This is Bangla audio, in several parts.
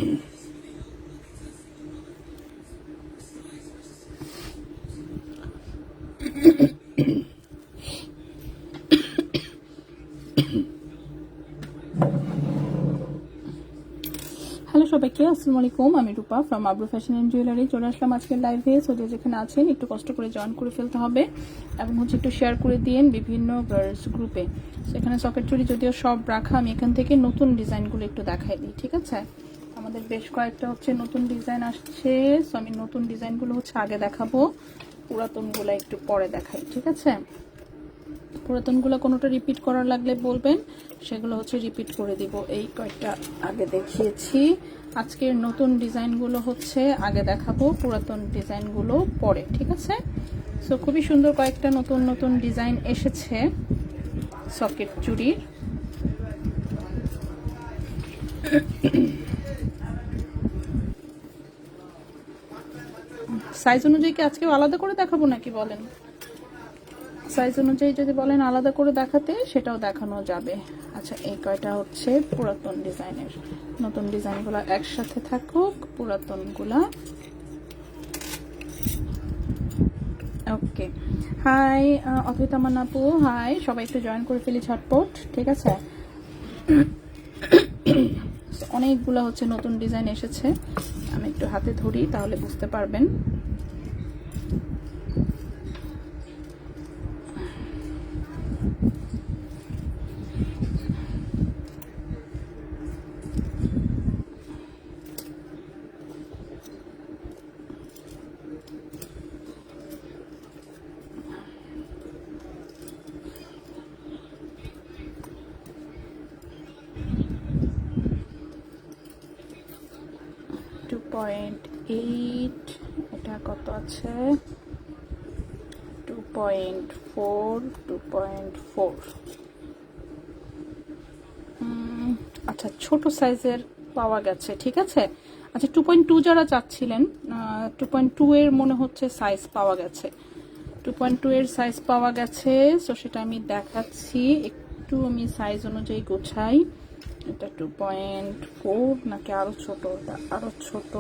হ্যালো সবাইকে, আসসালামু আলাইকুম। আমি রূপা from Abru fashion and jewellery চলে আসলাম আজকের লাইভে। সো যেখানে আছেন একটু কষ্ট করে জয়েন করে ফেলতে হবে এবং একটু শেয়ার করে দিন বিভিন্ন গ্রুপে। সেখানে সকেট চুড়ি যদিও সব রাখা, আমি এখান থেকে নতুন ডিজাইনগুলো একটু দেখাই দিই, ঠিক আছে? আমাদের বেশ কয়েকটা নতুন ডিজাইন আসছে। সো আমি নতুন ডিজাইনগুলো আগে দেখাবো, পুরাতনগুলো একটু পরে দেখাই, ঠিক আছে? পুরাতনগুলো কোনোটা রিপিট করার লাগলে বলবেন, সেগুলো রিপিট করে দিব। এই কয়েকটা আগে দেখিয়েছি, আজকের নতুন ডিজাইনগুলো আগে দেখাবো, পুরাতন ডিজাইনগুলো পরে, ঠিক আছে? সো খুবই সুন্দর কয়েকটা নতুন নতুন ডিজাইন এসেছে সকেট চুড়ির। সাইজ অনুযায়ী কি আজকে আলাদা করে দেখাবো নাকি বলেন? সাইজ অনুযায়ী যদি বলেন আলাদা করে দেখাতে, সেটাও দেখানো যাবে। আচ্ছা, এই কয়টা পুরাতন ডিজাইনের। নতুন ডিজাইনগুলো একসাথে থাকুক, পুরাতনগুলা। ওকে, হাই অথৈ তামান আপু, হাই। সবাই একটু জয়েন করে ফেলি ঝটপট, ঠিক আছে? অনেকগুলো নতুন ডিজাইন এসেছে, আমি একটু হাতে ধরি তাহলে বুঝতে পারবেন। 2.8, এটা কত আছে? 2.4, 2.4। আচ্ছা, ছোট সাইজের পাওয়া গেছে, ঠিক আছে? আচ্ছা, 2.2 যারা চাচ্ছিলেন, 2.2 এর মনে হচ্ছে সাইজ পাওয়া গেছে। 2.2 এর সাইজ পাওয়া গেছে, সো সেটা আমি দেখাচ্ছি। একটু আমি সাইজ অনুযায়ী গোছাই। এটা 2.4 নাকি আরো ছোট? এটা আরো ছোট।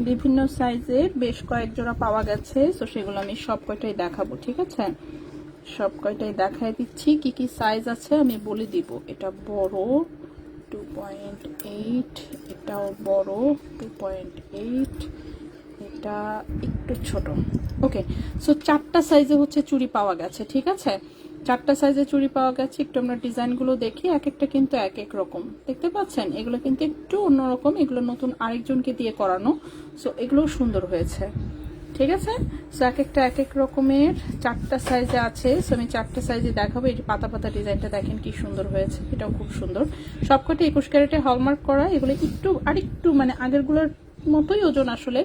বিভিন্ন সাইজের বেশ কয়েক জোড়া পাওয়া গেছে, তো সেগুলো আমি সব কয়টাই দেখাবো, ঠিক আছে? সব কয়টাই দেখাই দিচ্ছি। কি কি সাইজ আছে আমি বলে দিব। এটা বড় 2.8, এটাও বড় 2.8, এটা একটু ছোট। ওকে, সো 4টা সাইজে চুড়ি পাওয়া গেছে, ঠিক আছে? 4টা সাইজে চুড়ি পাওয়া গেছে। একটু আমরা ডিজাইনগুলো দেখি, এক একটা কিন্তু এক এক রকম, দেখতে পাচ্ছেন? এগুলো কিন্তু একটু অন্যরকম, এগুলো নতুন আরেকজনকে দিয়ে করানো। সো এগুলোও সুন্দর হয়েছে, ঠিক আছে? সো এক একটা এক এক রকমের 4টা সাইজে আছে। সো আমি 4টা সাইজে দেখাবো। এই যে পাতা পাতা ডিজাইনটা দেখেন কি সুন্দর হয়েছে, এটাও খুব সুন্দর। সবকটা 21 ক্যারেটে হলমার্ক করা। এগুলো একটু আরেকটু মানে আগেরগুলোর মতোই ওজন, আসলে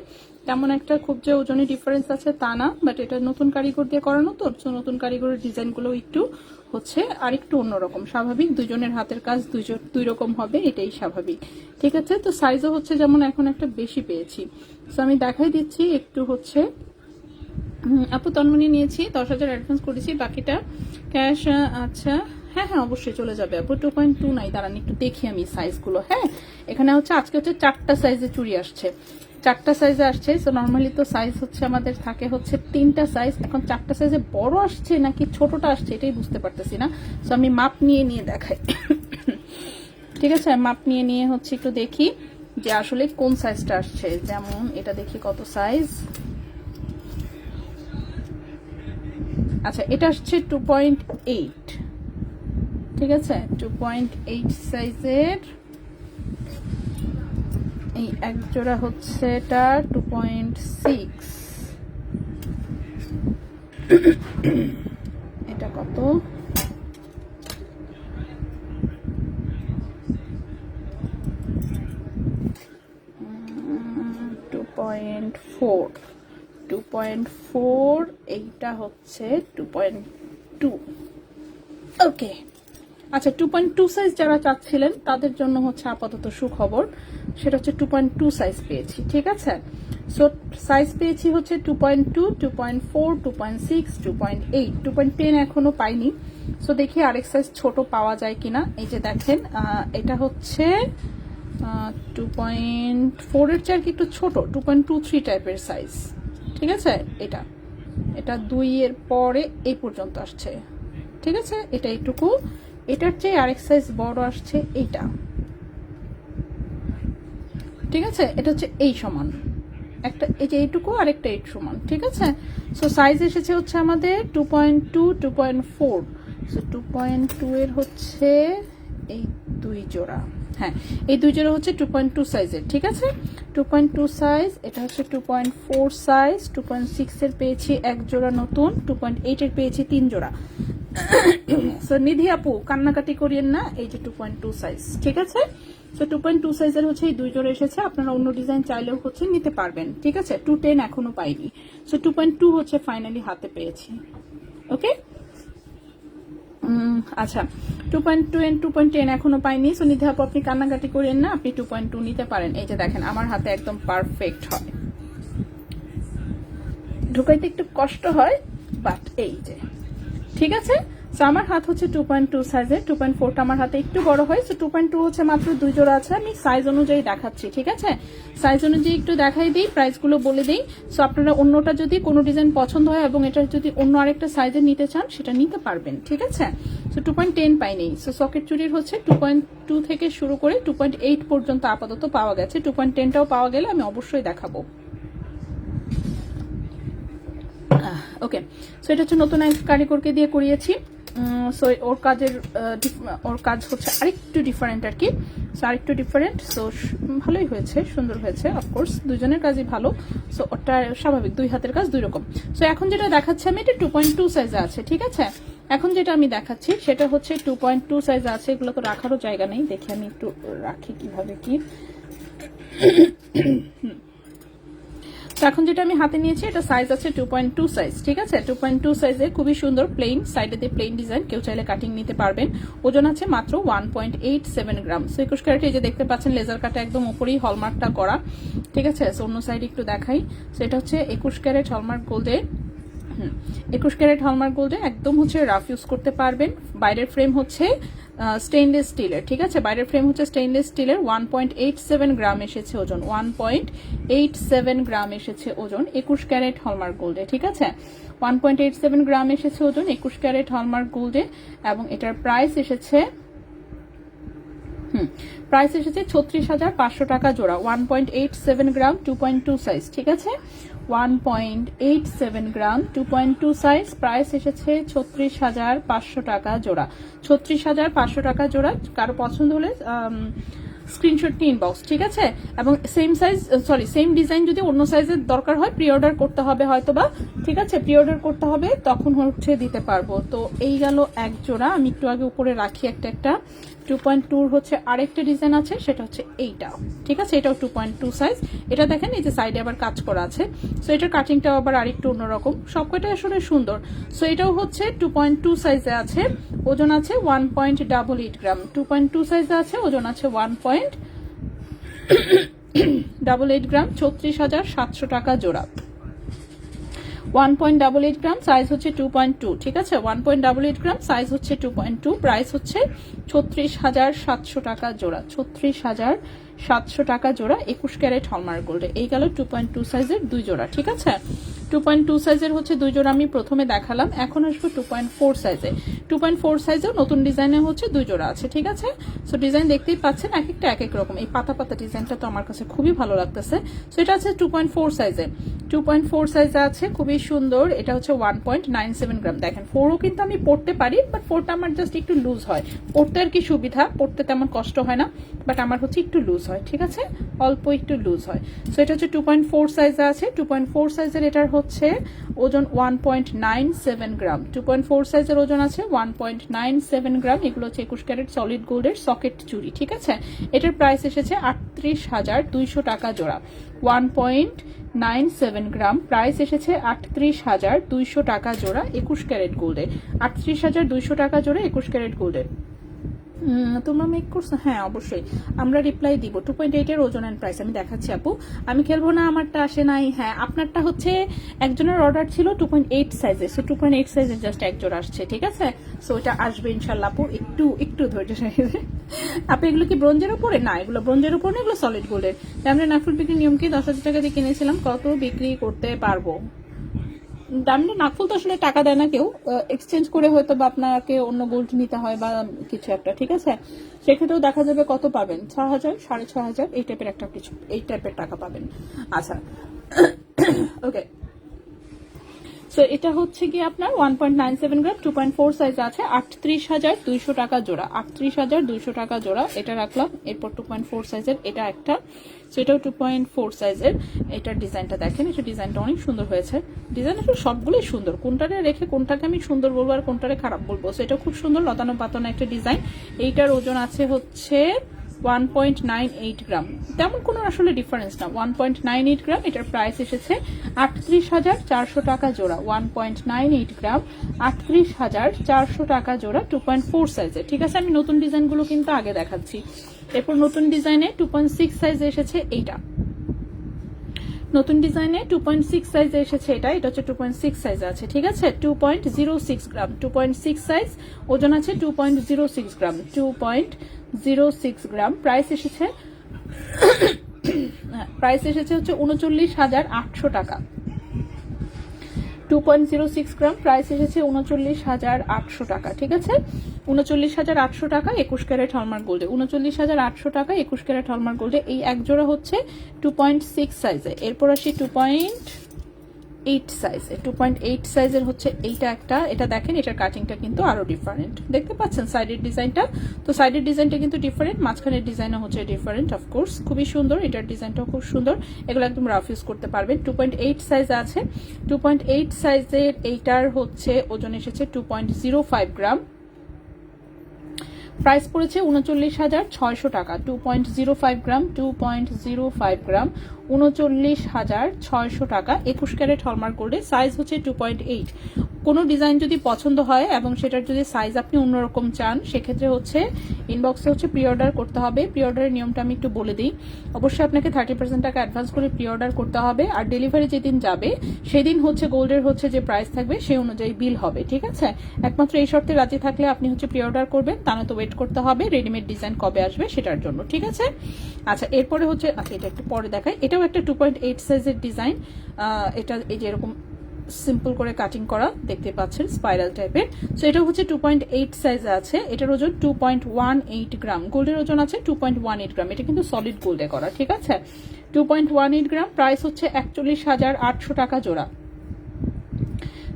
তেমন একটা খুব যে ওজনে ডিফারেন্স আছে তা না, বাট এটা নতুন কারিগর দিয়ে করানো তো, নতুন কারিগরের ডিজাইনগুলো একটু আর একটু অন্যরকম। স্বাভাবিক, দুজনের হাতের কাজ দুই রকম হবে, এটাই স্বাভাবিক, ঠিক আছে? তো সাইজও যেমন এখন একটা বেশি পেয়েছি। সো আমি দেখাই দিচ্ছি একটু। আপু তন্মনি নিয়েছি, 10,000 অ্যাডভান্স করেছি, বাকিটা ক্যাশ। আচ্ছা, হ্যাঁ অবশ্যই চলে যাবে আপু। 2.2 নাই, দাঁড়ান একটু দেখি আমি সাইজগুলো। হ্যাঁ, এখানে আজকে 4টা সাইজে চুড়ি আসছে, 4টা সাইজে আসছে। সো নর্মালি তো সাইজ আমাদের থাকে 3টা সাইজ। এখন 4টা সাইজে বড় আসছে নাকি ছোটটা আসছে এটাই বুঝতে পারতেছি না। সো আমি মাপ নিয়ে দেখাই, ঠিক আছে? মাপ নিয়ে একটু দেখি যে আসলে কোন সাইজটা আসছে। যেমন এটা দেখি কত সাইজ। আচ্ছা, এটা আসছে 2.8, ঠিক আছে? 2.8 সাইজের এই এক জোড়া এটা 2.6। এটা কত? 2.4, 2.4। এইটা 2.2। ওকে, আচ্ছা, 2.2 সাইজ যারা চাচ্ছিলেন তাদের জন্য আপাতত সুখবর, সেটা 2.2 সাইজ পেয়েছি, ঠিক আছে? সো সাইজ পেয়েছি হচ্ছে 2.2, 2.4, 2.6, 2.8, 2.10 এখনো পাইনি। সো দেখি আরেক সাইজ ছোট পাওয়া যায় কিনা। এই যে দেখেন এটা হচ্ছে 2.4 এর চেয়ে একটু ছোট, 2.23 টাইপের সাইজ, ঠিক আছে। এটা এটা 2 এর পরে এই পর্যন্ত আসছে, ঠিক আছে। এটা এইটুকু, এটার চেয়ে আরেক সাইজ বড় আসছে এইটা, ঠিক আছে। এটা হচ্ছে এই সমান, একটা এই যে এইটুকু আর একটা এইট সমান, ঠিক আছে। সো সাইজ এসেছে হচ্ছে আমাদের 2.2, 2.4। সো 2.2 এর হচ্ছে এই 2 জোড়া, হ্যাঁ এই 2 জোড়া হচ্ছে 2.2 সাইজের, ঠিক আছে। 2.2 সাইজ, এটা হচ্ছে 2.4 সাইজ। 2.6 এর পেয়েছি এক জোড়া নতুন, 2.8 এর পেয়েছি 3 জোড়া। সো নিধি আপু কান্নাকাটি করিয়েন না, এই যে 2.2 সাইজ, ঠিক আছে। সো 2.2 সাইজের হচ্ছে এই 2 জোড়া এসেছে। আপনারা অন্য ডিজাইন চাইলেও হচ্ছে নিতে পারবেন, ঠিক আছে। 2.10 এখনো পাইনি। সো 2.2 হচ্ছে ফাইনালি হাতে পেয়েছি, ওকে। আচ্ছা 2.2 এন্ড 2.10 এখনো পাইনি। সো নিধি আপু আপনি কান্নাকাটি করেন না, আপনি 2.2 নিতে পারেন। এই যে দেখেন আমার হাতে একদম পারফেক্ট হয়, ঢুকাইতে একটু কষ্ট হয় বাট এই যে, ঠিক আছে। সো আমার হাত হচ্ছে 2.2 সাইজের, 2.4টা আমার হাতে একটু বড় হয়। সো 2.2 হচ্ছে মাত্র 2 জোড়া আছে, আমি সাইজ অনুযায়ী দেখাচ্ছি, ঠিক আছে। সাইজ অনুযায়ী একটু দেখাই দিই, প্রাইসগুলো বলে দিই। সো আপনারা অন্যটা যদি কোনো ডিজাইন পছন্দ হয় এবং এটা যদি অন্য আরেকটা সাইজের নিতে চান সেটা নিতে পারবেন, ঠিক আছে। সো 2.10 পাইনি। সো সকেট চুড়ির হচ্ছে 2.2 থেকে শুরু করে 2.8 পর্যন্ত আপাতত পাওয়া গেছে। 2.10টাও পাওয়া গেলে আমি অবশ্যই দেখাবো। ওকে, সো এটা হচ্ছে নতুন এক কারিগরকে দিয়ে করিয়েছি। সো ওর কাজ হচ্ছে আরেকটু ডিফারেন্ট আর কি। সো আরেকটু ডিফারেন্ট, সো ভালোই হয়েছে, সুন্দর হয়েছে। অফকোর্স দুজনের কাজই ভালো। সো ওটা স্বাভাবিক, 2 হাতের কাজ 2 রকম। সো এখন যেটা দেখাচ্ছি আমি, এটা 2.2 সাইজে আছে, ঠিক আছে। এখন যেটা আমি দেখাচ্ছি সেটা হচ্ছে 2.2 সাইজে আছে। এগুলো তো রাখারও জায়গা নেই, দেখি আমি একটু রাখি কিভাবে কি। তো এখন যেটা আমি হাতে নিয়েছি এটা সাইজ আছে 2.2 সাইজ, ঠিক আছে। 2.2 সাইজে খুবই সুন্দর প্লেন, সাইডে দিয়ে প্লেন ডিজাইন, কেউ চাইলে কাটিং নিতে পারবেন। ওজন আছে মাত্র 1.87 গ্রাম। সো 21 ক্যারেট, এই যে দেখতে পাচ্ছেন লেজার কাটা একদম উপরেই হলমার্কটা করা, ঠিক আছে। সো অন্য সাইড একটু দেখাই। সো এটা হচ্ছে 21 ক্যারেট হলমার্ক গোল্ডে, 21 ক্যারেট হলমার্ক গোল্ডে একদম হচ্ছে রাফ ইউজ করতে পারবেন। বাইরের ফ্রেম হচ্ছে স্টেইনলেস স্টিলের, ঠিক আছে। বাইরের ফ্রেম হচ্ছে স্টেইনলেস স্টিলের। 1.87 গ্রাম এসেছে ওজন, 1.87 গ্রাম এসেছে ওজন 21 ক্যারেট হলমার্ক গোল্ডে, ঠিক আছে। 1.87 গ্রাম এসেছে ওজন 21 ক্যারেট হলমার্ক গোল্ডে। এবং এটার প্রাইস এসেছে 36,500 টাকা জোড়া। 1.87 গ্রাম, 2.2 সাইজ, ঠিক আছে। 1.87 গ্রাম, 2.2 সাইজ, প্রাইস এসেছে 36,500 টাকা জোড়া। 36,500 টাকা জোড়া। কারো পছন্দ হলে স্ক্রিনশট নিয়ে ইনবক্স, ঠিক আছে। এবং same size, sorry same design যদি অন্য সাইজের দরকার হয় প্রি অর্ডার করতে হবে হয়তোবা, ঠিক আছে। প্রি অর্ডার করতে হবে, তখন হচ্ছে দিতে পারবো। তো এই গেল এক জোড়া। আমি একটু আগে উপরে রাখি একটা 2.2 হচ্ছে আরেকটা ডিজাইন আছে, সেটা হচ্ছে এইটা, ঠিক আছে। এটাও 2.2 সাইজ। এটা দেখেন এই যে সাইডে আবার কাজ করা আছে। সো এটার কাটিংটাও আবার আরেকটু অন্যরকম, সবকটা আসলে সুন্দর। সো এটাও হচ্ছে 2.2 সাইজে আছে, ওজন আছে 1.88 গ্রাম। 2.2 সাইজে আছে, ওজন আছে 1.88 গ্রাম, 36,700 টাকা জোড়া। 1.88 গ্রাম, সাইজ হচ্ছে 2.2, ঠিক আছে। 1.88 গ্রাম, সাইজ হচ্ছে 2.2, প্রাইস হচ্ছে 36,700 টাকা জোড়া। 36,700 টাকা জোড়া 21 ক্যারেট হলমার্ক গোল্ডে। এই গেল 2.2 সাইজের 2 জোড়া, ঠিক আছে। 2.2 সাইজের হচ্ছে 2 জোড়া আমি প্রথমে দেখালাম। এখন আসবো 2.4 সাইজে। 2.4 সাইজেও নতুন ডিজাইনে হচ্ছে 2 জোড়া আছে, ঠিক আছে। সো ডিজাইন দেখতেই পাচ্ছেন, এক একটা এক এক রকম। এই পাতা পাতা ডিজাইনটা তো আমার কাছে খুবই ভালো লাগতেছে। সো এটা আছে 2.4 সাইজে। 2.4 সাইজে আছে, খুবই সুন্দর। এটা হচ্ছে 1.97 গ্রাম। দেখেন 4ও কিন্তু আমি পড়তে পারি, বাট 4টা আমার জাস্ট একটু লুজ হয়। পড়তে আর কি সুবিধা, পড়তে তেমন কষ্ট হয় না, বাট আমার হচ্ছে একটু লুজ হয়, ঠিক আছে। অল্প একটু লুজ হয়। সো এটা হচ্ছে 2.4 সাইজে আছে। 2.4 সাইজের এটার হচ্ছে ওজন 1.97 গ্রাম। 2.4 সাইজের ওজন আছে 1.97 গ্রাম। এগুলো হচ্ছে 21 ক্যারেট সলিড গোল্ডের সকেট চুড়ি, ঠিক আছে। এটার প্রাইস এসেছে 38,200 টাকা জোড়া। 1.97 গ্রাম, প্রাইস এসেছে 38,200 টাকা জোড়া 21 ক্যারেট গোল্ডে। 38,200 টাকা জোড়া 21 ক্যারেট গোল্ডের। তোমরা মেক করছো? হ্যাঁ অবশ্যই আমরা রিপ্লাই দিব। 2.8 এর ওজন অ্যান্ড প্রাইস আমি দেখাচ্ছি আপু। আমি খেলবো না, আমারটা আসে নাই। হ্যাঁ আপনারটা হচ্ছে একজনের অর্ডার ছিল 2.8 সাইজে, সো 2.8 সাইজের জাস্ট এক জোড়া আসছে, ঠিক আছে? সো এটা আসবে ইনশাল্লাহ আপু, একটু একটু ধৈর্য সহকারে। আপু এগুলো কি ব্রোঞ্জের উপরে? না এগুলো ব্রোঞ্জের উপর না, এগুলো সলিড গোল্ডের। আমরা নাকফুল বিক্রির নিয়ম কি? 10,000 টাকা দিয়ে কিনেছিলাম, কত বিক্রি করতে পারবো? দামটা নাকফুল তো আসলে টাকা দেয় না কেউ, এক্সচেঞ্জ করে হয়তো বা আপনাকে অন্য গোল্ড নিতে হয় বা কিছু একটা, ঠিক আছে? সেক্ষেত্রেও দেখা যাবে কত পাবেন, 6,000 6,500 এই টাইপের একটা কিছু, এই টাইপের টাকা পাবেন। আচ্ছা ওকে, সো এটা হচ্ছে কি আপনার 1.97 গ্রাম 2.4 সাইজ আছে, 38,200 টাকা জোড়া, 38,200 টাকা জোড়া। এটা রাখলাম। এরপর 2.4 সাইজের এটা একটা, সেটাও 2.4 সাইজের। এটার ডিজাইনটা দেখেন, এটা ডিজাইনটা অনেক সুন্দর হয়েছে। ডিজাইন আসলে সবগুলোই সুন্দর, কোনটারে রেখে কোনটাকে আমি সুন্দর বলবো আর কোনটারে খারাপ বলবো। সো এটা খুব সুন্দর লতানো পাতানো একটা ডিজাইন। এইটার ওজন আছে হচ্ছে 1.98 গ্রাম, তেমন কোনো আসলে ডিফারেন্স না, 1.98 গ্রাম। এটার প্রাইস এসেছে 38,400 টাকা জোড়া, 1.98 গ্রাম 38,400 টাকা জোড়া, 2.4 সাইজে, ঠিক আছে? আমি নতুন ডিজাইনগুলো কিন্তু আগে দেখাচ্ছি। এরপর নতুন ডিজাইনে 2.6 সাইজে এসেছে এইটা, নতুন ডিজাইনে 2.6 সাইজে এসেছে এটা, এটা হচ্ছে 2.6 সাইজ আছে, ঠিক আছে? 2.06 গ্রাম, 2.6 সাইজ, ওজন আছে 2.06 গ্রাম, 2.06 গ্রাম। প্রাইস এসেছে প্রাইস এসেছে হচ্ছে 39,800 টাকা। 2.06 গ্রাম, প্রাইস এসেছে 39,800 টাকা, ঠিক আছে? 39,800 টাকা 21 ক্যারেট হলমার্ক গোল্ডে, 39,800 টাকা 21 ক্যারেট হলমার্ক গোল্ডে। এই এক জোড়া হচ্ছে 2.6 সাইজে। এরপর আসি 2.8 সাইজে। 2.8 সাইজের হচ্ছে এইটা একটা, এটা দেখেন, এটার কাটিংটা কিন্তু আরো ডিফারেন্ট, দেখতে পাচ্ছেন সাইডের ডিজাইনটা? তো সাইডের ডিজাইনটা কিন্তু ডিফারেন্ট, মাঝখানের ডিজাইনও হচ্ছে ডিফারেন্ট, অফকোর্স খুবই সুন্দর। এটার ডিজাইনটাও খুব সুন্দর, এগুলো একদম রাফ ইউজ করতে পারবেন। 2.8 সাইজ আছে। 2.8 সাইজের এইটার হচ্ছে ওজন এসেছে 2.05 গ্রাম। প্রাইস পড়েছে 39,600 টাকা। 2.05 গ্রাম, 2.05 গ্রাম, 39,600 টাকা 21 ক্যারেট হলমার্ক গোল্ডে। সাইজ হচ্ছে 2.8। কোনো ডিজাইন যদি পছন্দ হয় এবং সেটার যদি সাইজ আপনি অন্যরকম চান, সেক্ষেত্রে হচ্ছে ইনবক্সে হচ্ছে প্রি অর্ডার করতে হবে। প্রি অর্ডারের নিয়মটা আমি একটু বলে দিই। অবশ্যই আপনাকে 30% টাকা অ্যাডভান্স করে প্রি অর্ডার করতে হবে, আর ডেলিভারি যেদিন যাবে সেদিন হচ্ছে গোল্ডের হচ্ছে যে প্রাইস থাকবে সেই অনুযায়ী বিল হবে, ঠিক আছে? একমাত্র এই শর্তে রাজি থাকলে আপনি হচ্ছে প্রি অর্ডার করবেন, তা না তো ওয়েট করতে হবে রেডিমেড ডিজাইন কবে আসবে সেটার জন্য, ঠিক আছে? আচ্ছা এরপরে হচ্ছে, আচ্ছা এটা একটু পরে দেখাই। এটাও একটা 2.8 সাইজের ডিজাইন। এটা এই যে এরকম সিম্পল করে কাটিং করা দেখতে পাচ্ছেন, স্পাইরাল টাইপের। সো এটা হচ্ছে 2.8 সাইজে আছে। এটার ওজন 2.18 গ্রাম। গোল্ডের ওজন আছে 2.18 গ্রাম। এটা কিন্তু সলিড গোল্ডে করা, ঠিক আছে? 2.18 গ্রাম। প্রাইস হচ্ছে 41,800 টাকা জোড়া।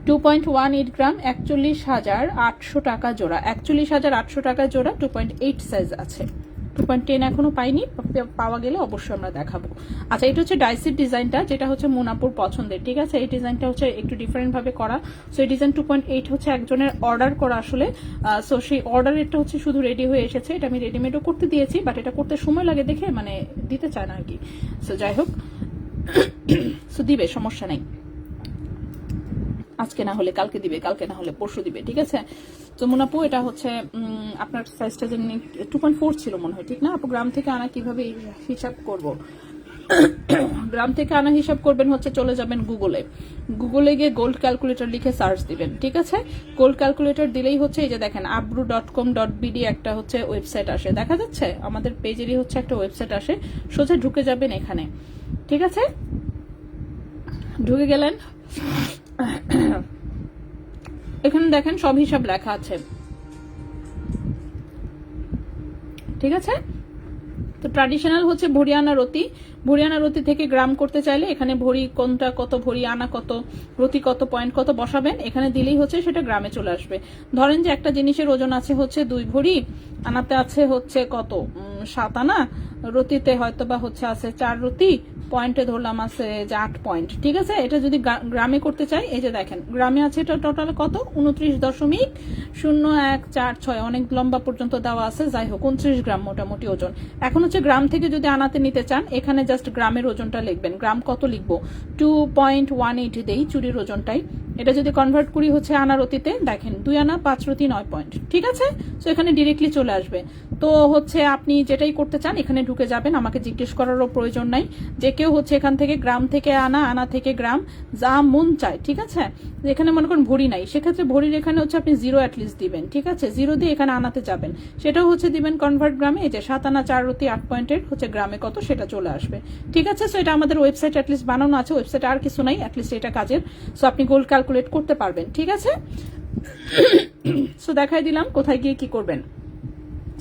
2.18 গ্রাম, 41,800 টাকা জোড়া, 41,800 টাকা জোড়া। 2.8 সাইজ আছে। 2.10 এখনো পাইনি, পাওয়া গেলে অবশ্যই আমরা দেখাবো। আচ্ছা এটা হচ্ছে ডাইসির ডিজাইনটা, যেটা হচ্ছে মোনাপুর পছন্দের, ঠিক আছে? এই ডিজাইনটা হচ্ছে একটু ডিফারেন্ট ভাবে করা। সো এই ডিজাইন 2.8 হচ্ছে একজনের অর্ডার করা আসলে। সো সেই অর্ডারেরটা হচ্ছে শুধু রেডি হয়ে এসেছে। এটা আমি রেডিমেডও করতে দিয়েছি, বাট এটা করতে সময় লাগে দেখে মানে দিতে চায় না আর কি। সো যাই হোক, সো দিবে, সমস্যা নেই। আজকে না হলে কালকে দিবে, কালকে না হলে পরশু দিবে, ঠিক আছে? তো মুনাপু এটা হচ্ছে আপনার সাইজটা যেমনি 2.4 ছিল মনে হয়, ঠিক না আপু? গ্রাম থেকে আনা কিভাবে হিসাব করব? গ্রাম থেকে আনা হিসাব করবেন হচ্ছে, চলে যাবেন গুগলে, গুগলে গিয়ে গোল্ড ক্যালকুলেটর লিখে সার্চ দিবেন, ঠিক আছে? গোল্ড ক্যালকুলেটর দিলেই হচ্ছে এই যে দেখেন abru.com.bd একটা হচ্ছে ওয়েবসাইট আসে, দেখা যাচ্ছে আমাদের পেজেরই হচ্ছে একটা ওয়েবসাইট আসে, সোজা ঢুকে যাবেন এখানে, ঠিক আছে? ঢুকে গেলেন, এখানে দেখেন সব হিসাব লেখা আছে, ঠিক আছে? তো ট্র্যাডিশনাল হচ্ছে ভরিয়ানা রতি। ভরিয়ানা রতি থেকে গ্রাম করতে চাইলে এখানে ভরি কোনটা কত, ভরি আনা কত, রতি কত, পয়েন্ট কত বসাবেন, এখানে দিলেই হচ্ছে সেটা গ্রামে চলে আসবে। ধরেন যে একটা জিনিসের ওজন আছে হচ্ছে 2 ভরি, আনাতে আছে হচ্ছে কত 7 আনা, রতিতে হয়তো বা হচ্ছে আছে 4 রতি, পয়েন্টে ধরলাম আছে যে 8 পয়েন্ট, ঠিক আছে? এটা যদি গ্রামে করতে চাই, এই যে দেখেন গ্রামে আছে এটা টোটাল কত 29.0146, অনেক লম্বা পর্যন্ত দেওয়া আছে। যাই হোক 29 গ্রাম মোটামুটি ওজন। এখন হচ্ছে গ্রাম থেকে যদি আনাতে নিতে চান, এখানে জাস্ট গ্রামের ওজনটা লিখবেন। গ্রাম কত লিখবো? 2.18 দেই চুরির ওজনটাই, এটা যদি কনভার্ট করি হচ্ছে আনার অতীতে, দেখেন 2 আনা 5 রতি 9 পয়েন্ট, ঠিক আছে। সো এখানে ডিরেক্টলি চলে আসবে। তো হচ্ছে আপনি যেটাই করতে চান এখানে ঢুকে যাবেন, আমাকে জিজ্ঞেস করারও প্রয়োজন নাই। যে কেউ হচ্ছে এখান থেকে গ্রাম থেকে আনা, আনা থেকে গ্রাম, যা মন চায়, ঠিক আছে। এখানে মনে করেন ভরি নাই, সেক্ষেত্রে ভরির এখানে হচ্ছে আপনি 0 অ্যাটলিস্ট দিবেন, ঠিক আছে। 0 দিয়ে এখানে আনাতে যাবেন, সেটাও হচ্ছে দিবেন কনভার্ট গ্রামে। এই যে 7 আনা 4 রতি 8 পয়েন্টের হচ্ছে গ্রামে কত সেটা চলে আসবে, ঠিক আছে। সো এটা আমাদের ওয়েবসাইট অ্যাটলিস্ট বানানো আছে, ওয়েবসাইটে আর কিছু নাই, অ্যাটলিস্ট এটা কাজের। সো আপনি গোল ক্যালকুলেট করতে পারবেন, ঠিক আছে। সো দেখাই দিলাম কোথায় গিয়ে কি করবেন।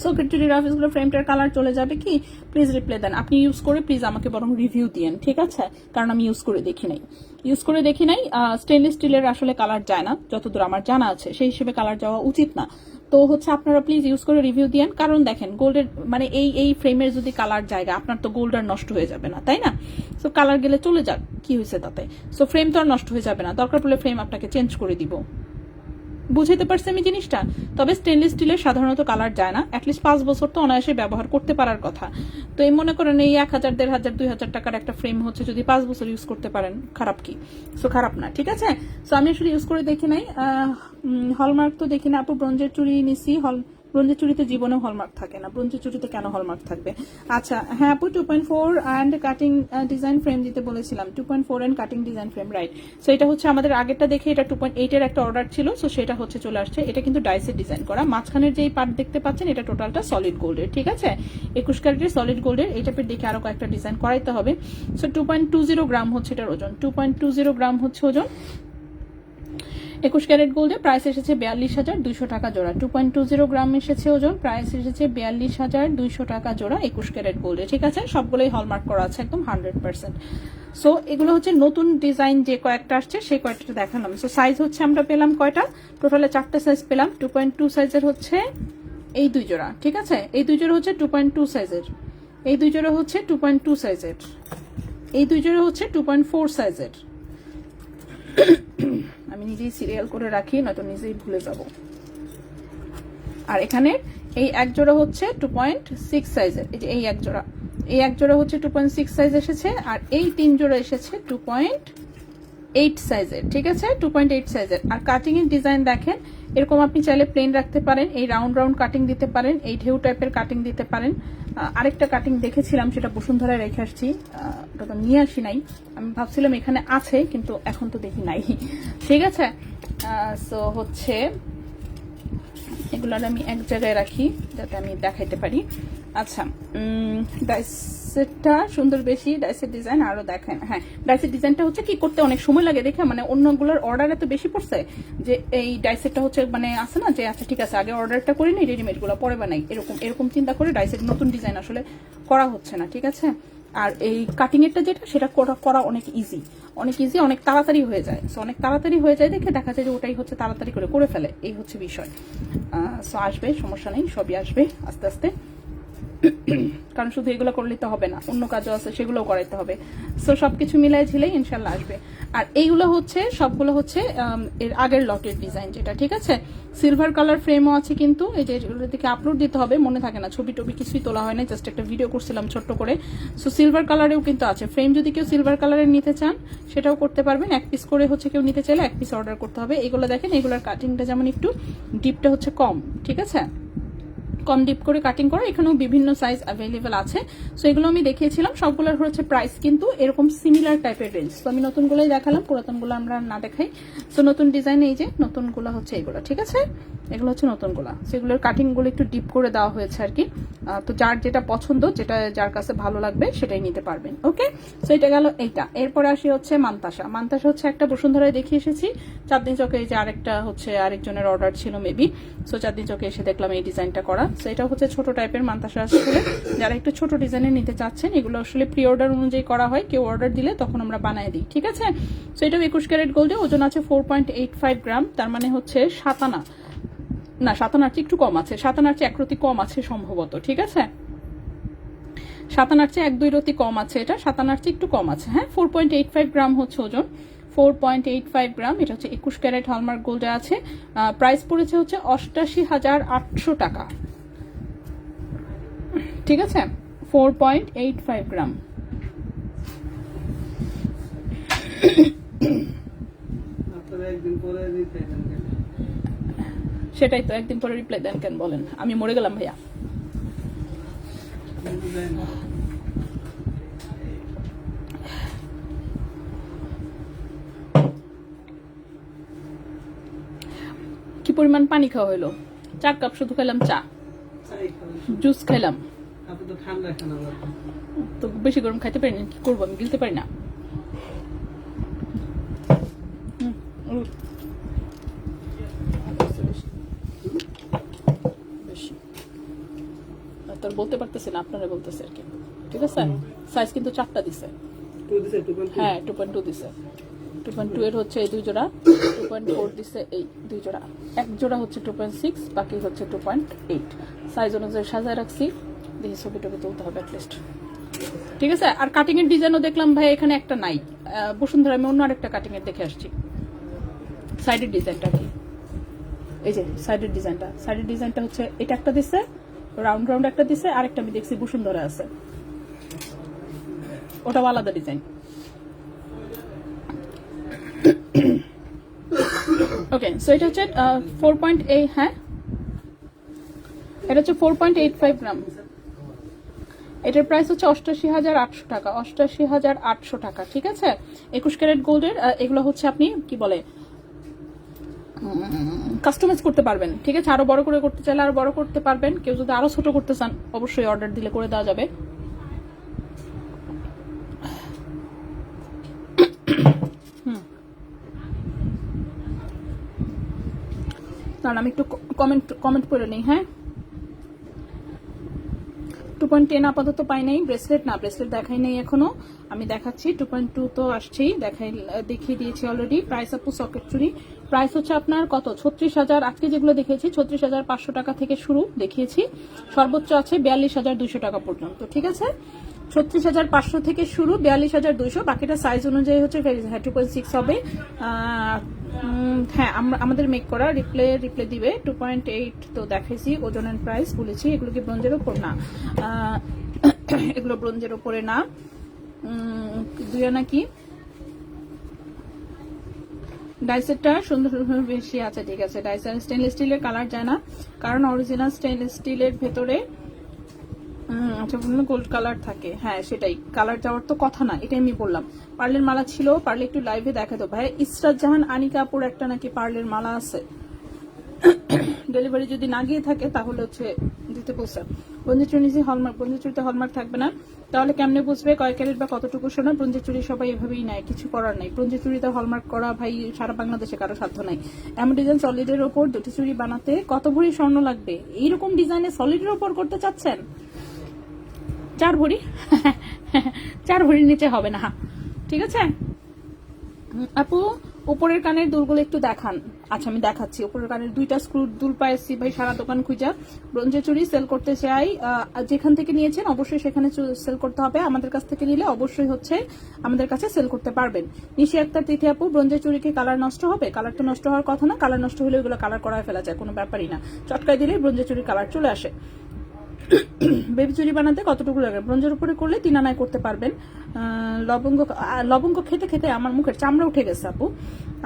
সো ক্রিয়েটিভ গ্রাফিক্সগুলো ফ্রেমটার কালার চলে যাবে কি, প্লিজ রিপ্লাই দেন। আপনি ইউজ করে প্লিজ আমাকে বরং রিভিউ দিয়েন, ঠিক আছে, কারণ আমি ইউজ করে দেখি নাই। স্টেনলেস স্টিলের আসলে কালার যায় না যতদূর আমার জানা আছে, সেই হিসেবে কালার যাওয়া উচিত না। তো হচ্ছে আপনারা প্লিজ ইউজ করে রিভিউ দিয়েন, কারণ দেখেন গোল্ডের মানে এই ফ্রেমের যদি কালার জায়গা, আপনার তো গোল্ড আর নষ্ট হয়ে যাবে না, তাই না। সো কালার গেলে চলে যাক, কি হয়েছে তাতে। সো ফ্রেম তো আর নষ্ট হয়ে যাবে না, দরকার পড়লে ফ্রেম আপনাকে চেঞ্জ করে দিব। বুঝাইতে পারছি আমি জিনিসটা। তবে স্টেনলেস স্টিলের সাধারণত কালার যায় না, অ্যাটলিস্ট 5 বছর তো অনায়াসে ব্যবহার করতে পারার কথা। তো এই মনে করেন এই 1000, 1500, 2000 টাকার একটা ফ্রেম হচ্ছে যদি 5 বছর ইউজ করতে পারেন, খারাপ কি? সো খারাপ না, ঠিক আছে। সো আমি আসলে ইউজ করে দেখি নাই, হলমার্ক তো দেখি না আপু। ব্রোঞ্জের চুড়ি নিছি, ব্রোঞ্জের চুড়িতে জীবনেও হলমার্ক থাকে না, ব্রোঞ্জের চুড়িতে কেন হলমার্ক থাকবে? আচ্ছা হ্যাঁ আপু, 2.4 অ্যান্ড কাটিং ডিজাইন ফ্রেম দিতে বলেছিলাম, 2.4 and cutting design frame, right. So এটা হচ্ছে আমাদের আগেরটা দেখে এটা 2.8 এর একটা অর্ডার ছিল, সো সেটা হচ্ছে চলে আসছে। এটা কিন্তু ডাইসের ডিজাইন করা, মাঝখানের যেই পার্ট দেখতে পাচ্ছেন এটা টোটালটা সলিড গোল্ডের, ঠিক আছে। 21 ক্যারেটের সলিড গোল্ডের। এই টাইপের দেখে আরো কয়েকটা ডিজাইন করাইতে হবে। সো 2.20 গ্রাম হচ্ছে এটার ওজন, 2.20 গ্রাম হচ্ছে ওজন। 21 ক্যারেট গোল্ডে প্রাইস এসেছে 42,200 টাকা জোড়া। 2.20 গ্রাম এসেছে ওজন, প্রাইস এসেছে 42,200 টাকা জোড়া 21 ক্যারেট গোল্ডে, ঠিক আছে। সবগুলোই হলমার্ক করা আছে একদম 100%। সো এগুলো হচ্ছে নতুন ডিজাইন যে কয়েকটা আসছে সেই কয়েকটা দেখালাম। সো সাইজ হচ্ছে আমরা পেলাম কয়টা, টোটালে 4টা সাইজ পেলাম। 2.2 সাইজের হচ্ছে এই 2 জোড়া, ঠিক আছে। এই 2 জোড়া হচ্ছে 2.2 সাইজের, এই 2 জোড়া হচ্ছে 2.2 সাইজের, এই 2 জোড়া হচ্ছে 2.4 সাইজের। আমি নিজেই সিরিয়াল করে রাখি, নয়তো নিজেই ভুলে যাব। আর এখানে এই এক জোড়া হচ্ছে 2.6 সাইজের, এই যে এই এক জোড়া, এই এক জোড়া হচ্ছে 2.6 সাইজ এসেছে, আর এই 3 জোড়া এসেছে 2.8 সাইজের, ঠিক আছে, 2.8 সাইজের। আর কাটিং এর ডিজাইন দেখেন, এরকম আপনি চাইলে প্লেন রাখতে পারেন, এই রাউন্ড রাউন্ড কাটিং দিতে পারেন, এই ঢেউ টাইপের কাটিং দিতে পারেন। আরেকটা কাটিং দেখেছিলাম, সেটা বসুন্ধরায় রেখে আসছি, ওটা তো নিয়ে আসি নাই। আমি ভাবছিলাম এখানে আছে, কিন্তু এখন তো দেখি নাই, ঠিক আছে। সো হচ্ছে এগুলোর আমি এক জায়গায় রাখি যাতে আমি দেখাইতে পারি। আচ্ছা, ডাইসেটটা সুন্দর বেশি, ডাইসের ডিজাইন আরো দেখেন। হ্যাঁ, ডাইসের ডিজাইনটা হচ্ছে কি করতে অনেক সময় লাগে দেখে, মানে অন্যগুলোর অর্ডার এত বেশি পড়ছে যে এই ডাইসেটটা হচ্ছে মানে আছে না যে আচ্ছা ঠিক আছে আগে অর্ডারটা করি নি, রেডিমেড গুলো পরে বানাই, এরকম চিন্তা করে ডাইসেট নতুন ডিজাইন আসলে করা হচ্ছে না, ঠিক আছে। আর এই কাটিং এরটা যেটা সেটা করা অনেক ইজি, অনেক তাড়াতাড়ি হয়ে যায়। সো অনেক তাড়াতাড়ি হয়ে যায় দেখে দেখা যায় যে ওটাই হচ্ছে তাড়াতাড়ি করে ফেলে, এই হচ্ছে বিষয়। সো আসবে, সমস্যা নেই, সবই আসবে আস্তে আস্তে, কারণ শুধু এগুলো করলেই তো হবে না, অন্য কাজও আছে সেগুলোও করাইতে হবে। সো সবকিছু মিলাই ঝিলেই ইনশাল্লাহ আসবে। আর এইগুলো হচ্ছে সবগুলো হচ্ছে এর আগের লটের ডিজাইন যেটা, ঠিক আছে। সিলভার কালার ফ্রেমও আছে, কিন্তু এই যে এগুলোর দিকে আপলোড দিতে হবে, মনে থাকে না, ছবি টবি কিছুই তোলা হয় না, জাস্ট একটা ভিডিও করছিলাম ছোট্ট করে। সো সিলভার কালারেও কিন্তু আছে ফ্রেম, যদি কেউ সিলভার কালারের নিতে চান সেটাও করতে পারবেন। 1 পিস করে হচ্ছে কেউ নিতে চাইলে 1 পিস অর্ডার করতে হবে। এগুলো দেখেন, এগুলোর কাটিংটা যেমন একটু ডিপটা হচ্ছে কম, ঠিক আছে, কম ডিপ করে কাটিং করা। এখানেও বিভিন্ন সাইজ অ্যাভেলেবেল আছে। সো এগুলো আমি দেখিয়েছিলাম, সবগুলোর হচ্ছে প্রাইস কিন্তু এরকম সিমিলার টাইপের রেঞ্জ। তো আমি নতুনগুলোই দেখালাম, পুরাতনগুলো আমরা না দেখাই। সো নতুন ডিজাইন এই যে নতুনগুলো হচ্ছে এইগুলো, ঠিক আছে, এগুলো হচ্ছে নতুনগুলো। সেগুলোর কাটিংগুলো একটু ডিপ করে দেওয়া হয়েছে আর কি। তো যার যেটা পছন্দ, যেটা যার কাছে ভালো লাগবে সেটাই নিতে পারবেন। ওকে, সো এটা গেল এইটা। এরপরে আসি হচ্ছে মান্তাসা। মান্তাসা হচ্ছে একটা বসুন্ধরায় দেখিয়ে এসেছি, চাঁদনি চকে এই যে আরেকটা হচ্ছে আরেকজনের অর্ডার ছিল মেবি। সো চাঁদনি চকে এসে দেখলাম এই ডিজাইনটা করা। সো এটা হচ্ছে ছোট টাইপের মান্তাসা আসলে, যারা একটু ছোট ডিজাইনের নিতে চাচ্ছেন, এগুলো আসলে প্রি অর্ডার অনুযায়ী করা হয়, কেউ অর্ডার দিলে তখন আমরা বানাই দিই, ঠিক আছে। সো এটা 21 ক্যারেট গোল্ডে, ওজন আছে 4.85 গ্রাম, তার মানে হচ্ছে 7 আনা না, 7 আনার চেয়ে একটু কম আছে, 7 আনার চেয়ে 1 রতি কম আছে সম্ভবত, ঠিক আছে। 7 আনার চেয়ে 1-2 রতি কম আছে, এটা 7 আনার চেয়ে একটু কম আছে। হ্যাঁ, 4.85 গ্রাম হচ্ছে ওজন, 4.85 গ্রাম। এটা হচ্ছে 21 ক্যারেট হলমার্ক গোল্ডে আছে। প্রাইস পড়েছে হচ্ছে 88,800 টাকা, ঠিক আছে। 4.85 গ্রাম। সেটাই তো, একদিন পরে রিপ্লাই দেন কেন বলেন? আমি মরে গেলাম ভাইয়া? কি পরিমাণ পানি খাওয়া হইলো? 4 কাপ শুধু খেলাম, চা জুস খেলাম। তো বেশি গরম খাইতে পারি না, কি করবো? আমি গিলতে পারি না। তোর বলতে পারতেছি না, আপনারা বলতেছে আর কি। ঠিক আছে, সাইজ কিন্তু 4টা দিছে। হ্যাঁ 2.2 দিছে। 2.2 এর হচ্ছে এই 2 জোড়া, 2.4 দিছে এই 2 জোড়া, এক জোড়া হচ্ছে 2.6, বাকি হচ্ছে 2.8। সাইজ অনুযায়ী সাজায় রাখছি, দেখি ছবি টবি তুলতে হবে অ্যাটলিস্ট। ঠিক আছে। আর কাটিং এর ডিজাইনও দেখলাম ভাই এখানে একটা নাই। বসুন্ধরা আমি অন্য আরেকটা কাটিং এর দেখে আসছি। সাইডের ডিজাইনটা কি? এই যে সাইডের ডিজাইনটা, সাইডের ডিজাইনটা হচ্ছে এটা একটা দিছে, রাউন্ড রাউন্ড একটা দিছে, আরেকটা আমি দেখছি বসুন্ধরা আছে, ওটাও আলাদা ডিজাইন। ওকে, সো এটা হচ্ছে 4.8, হ্যাঁ এটা হচ্ছে 4.85 গ্রাম। এটার প্রাইস হচ্ছে 88,800 টাকা, 88,800 টাকা। ঠিক আছে, 21 ক্যারেট গোল্ডের এগুলো হচ্ছে আপনি কি বলে কাস্টমাইজ করতে পারবেন। ঠিক আছে, আরো বড় করে করতে চাইলে আরো বড় করতে পারবেন, কেউ যদি আরো ছোট করতে চান অবশ্যই অর্ডার দিলে করে দেওয়া যাবে। কারণ আমি একটু কমেন্ট করে নিই। হ্যাঁ 2.10 আপাতত পাই নাই। ব্রেসলেট না, ব্রেসলেট দেখাই নাই এখনো, আমি দেখাচ্ছি। 2.2 তো আসছেই, দেখিয়ে দিয়েছি অলরেডি। প্রাইস আপু সকেট চুড়ি প্রাইস হচ্ছে আপনার কত? 36,000। আজকে যেগুলো দেখিয়েছি 36,500 টাকা থেকে শুরু দেখিয়েছি, সর্বোচ্চ আছে 42,200 টাকা পর্যন্ত। ঠিক আছে, 36,500 থেকে শুরু, 42,200। বাকিটা সাইজ অনুযায়ী হচ্ছে 2.6 হবে। হ্যাঁ আমাদের মেক করা রিপ্লে দিবে। 2.8 তো দেখাইছি, ওজন এন্ড প্রাইস বলেছি। এগুলো কি ব্রোঞ্জের উপর? না, এগুলো ব্রোঞ্জের উপরে না। দুই আনা কি ডাইসেটটা সুন্দর বেশি আছে। ঠিক আছে, ডাইসেট স্টেনলেস স্টিলের কালার যায় না, কারণ অরিজিনাল স্টেনলেস স্টিলের ভেতরে আচ্ছা গোল্ড কালার থাকে। হ্যাঁ সেটাই, কালার যাওয়ার তো কথা না, এটাই আমি বললাম। পার্লের মালা ছিল, পারলে একটু লাইভে দেখাতো ভাই। ইসরাত জাহান আনিকা আপুর একটা নাকি পার্লের মালা আছে, ডেলিভারি যদি না গিয়ে থাকে তাহলে হচ্ছে দিতে বলছে। ব্রোঞ্জের চুড়ি হলমার্ক, ব্রোঞ্জের চুড়িতে হলমার্ক থাকবে না, তাহলে কেমনে বুঝবে কয় ক্যারেট বা কতটুকু সোনা? ব্রোঞ্জের চুড়ি সবাই এভাবেই নেয়, কিছু করার নাই। ব্রোঞ্জের চুড়িতে হলমার্ক করা ভাই সারা বাংলাদেশে কারো সাধ্য নাই। এমন ডিজাইন সলিডের ওপর 2টি চুড়ি বানাতে কত ভরি স্বর্ণ লাগবে? এইরকম ডিজাইনে সলিডের ওপর করতে চাচ্ছেন? 4 ভরি 4 ভরির নিচে হবে না। ঠিক আছে আপু, উপরের কানের দুলগুলো একটু দেখান। আচ্ছা আমি দেখাচ্ছি। উপরের কানের 2টা স্ক্রু দুল পাইছি ভাই, সারা দোকান খুঁজা। ব্রোঞ্জের চুড়ি সেল করতে চাই, যেখান থেকে নিয়েছেন অবশ্যই সেখানে সেল করতে হবে। আমাদের কাছ থেকে নিলে অবশ্যই হচ্ছে আমাদের কাছে সেল করতে পারবেন। নিশি আক্তার তিথি আপু, ব্রোঞ্জের চুড়ি কি কালার নষ্ট হবে? কালার তো নষ্ট হওয়ার কথা না, কালার নষ্ট হলে ওগুলো কালার করা ফেলা যায়, কোনো ব্যাপারই না। চটকায় দিলে ব্রোঞ্জের চুড়ির কালার চলে আসে। বেবি চুড়ি বানাতে কতটুকু লাগে? ব্রোঞ্জের উপরে করলে 3 আনায় করতে পারবেন। লবঙ্গ খেতে খেতে আমার মুখের চামড়া উঠে গেছে আপু।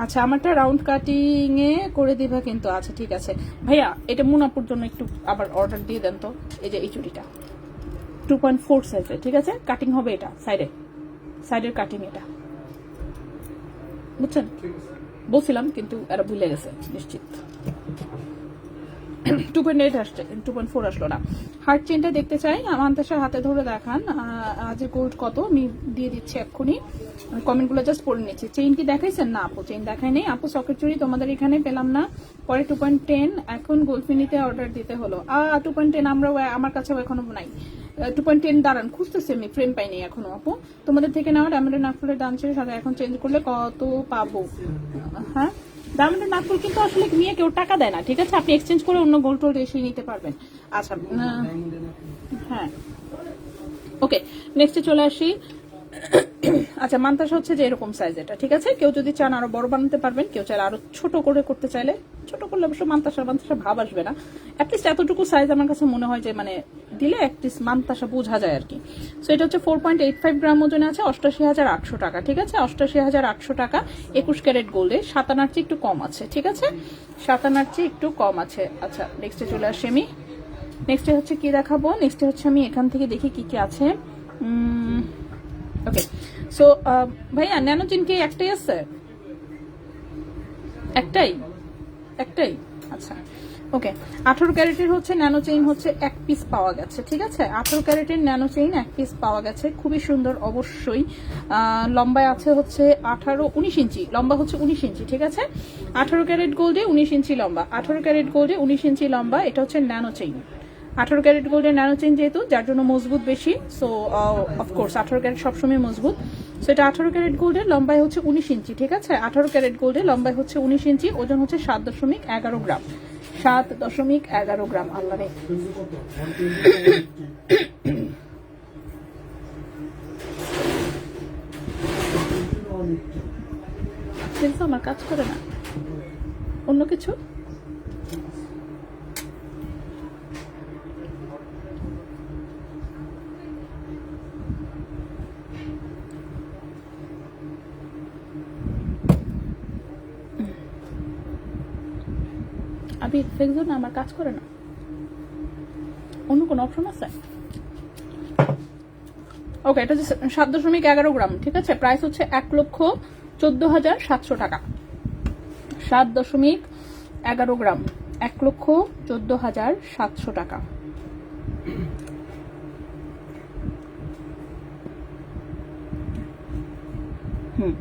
আচ্ছা আমারটা রাউন্ড কাটিং এ করে দিবা কিন্তু। আচ্ছা ঠিক আছে ভাইয়া, এটা মুনাপুর জন্য একটু আবার অর্ডার দিয়ে দেন তো। এই যে এই চুড়িটা 2.4 সাইজের, ঠিক আছে, কাটিং হবে এটা সাইডের কাটিং, এটা বুঝছেন? বলছিলাম কিন্তু এরা ভুলে গেছে নিশ্চিত। 2.8 আসছে, 2.4 আসলো না। হার্ট চেনটা দেখতে চাই, আমান্তাসার হাতে ধরে দেখান। আজ গোল্ড কত আমি দিয়ে দিচ্ছি এক্ষুনি, কমেন্টগুলো জাস্ট পড়ে নিচ্ছি। চেইন কি দেখাইছেন? না আপু চেইন দেখাই নেই। আপু সকেট চুড়ি তোমাদের এখানে পেলাম না, পরে 2.10 এখন গোলফিনিতে অর্ডার দিতে হলো। 2.10 আমরাও, আমার কাছেও এখনো নাই। 2.10 দাঁড়ান, খুঁজতেছি আমি, ফ্রেম পাইনি এখনো আপু। তোমাদের থেকে নেওয়া ডায়মন্ডের নাকফুলের দাম ছিল সাথে, এখন চেঞ্জ করলে কত পাবো? হ্যাঁ ডায়মন্ডের নাকফুল কিন্তু আসলে নিয়ে কেউ টাকা দেয় না, ঠিক আছে, আপনি এক্সচেঞ্জ করে অন্য গোল্ড টোল্ড এসে নিতে পারবেন। আচ্ছা হ্যাঁ ওকে, নেক্সটে চলে আসি। আচ্ছা মান্তাসা হচ্ছে যে এরকম সাইজ, এটা ঠিক আছে। কেউ যদি চান আরো বড় বানাতে পারবেন, কেউ চাইলে আরো ছোট করে করতে চাইলে ছোট করলে অবশ্য মান্তাসা ভাব আসবে না। অ্যাটলিস্ট এতটুকু সাইজ আমার কাছে মনে হয় যে মানে দিলে একটি মান্তাসা বোঝা যায় আর কি। সো এটা হচ্ছে 4.85 গ্রাম ওজনে আছে, 88,800 টাকা। ঠিক আছে, 88,800 টাকা 21 ক্যারেট গোল্ডে। 7 আনার চেয়ে একটু কম আছে। ঠিক আছে, 7 আনার চেয়ে একটু কম আছে। আচ্ছা, নেক্সটে চলে আসি আমি। নেক্সটে হচ্ছে কি দেখাবো, নেক্সটে হচ্ছে আমি এখান থেকে দেখি কি কি আছে। ওকে, সো ভাইয়া ন্যানোচিন কি একটাই আছে? একটাই? আচ্ছা, ওকে। 18 ক্যারেটের হচ্ছে ন্যানো চেইন হচ্ছে 1 পিস পাওয়া গেছে। ঠিক আছে, 18 ক্যারেটের ন্যানো চেইন 1 পিস পাওয়া গেছে, খুবই সুন্দর। অবশ্যই লম্বায় আছে হচ্ছে 19 ইঞ্চি, লম্বা হচ্ছে 19 ইঞ্চি। ঠিক আছে, 18 ক্যারেট গোল্ডে 19 ইঞ্চি লম্বা, 18 ক্যারেট গোল্ডে 19 ইঞ্চি লম্বা। এটা হচ্ছে ন্যানো চেইন, 18 ক্যারেট গোল্ডের ন্যানো চেইন যেহেতু, যার জন্য মজবুত বেশি। সো অফকোর্স 18 ক্যারেট সবসময় মজবুত। সো এটা 18 ক্যারেট গোল্ডের লম্বায় হচ্ছে 19 ইঞ্চি। ঠিক আছে, 18 ক্যারেট গোল্ডের লম্বায় হচ্ছে 19 ইঞ্চি, ওজন হচ্ছে 7.11 গ্রাম। 7.11 গ্রাম। আল্লাহ রে, আমার কাজ করে না, অন্য কিছু। আমি দেখছো না, আমার কাজ করে না, অন্য কোনো অপশন আছে? ওকে, এটা হচ্ছে 7.11 গ্রাম। ঠিক আছে, প্রাইস হচ্ছে 1,14,700 টাকা। 7.11 গ্রাম, 1,14,700 টাকা। হুম,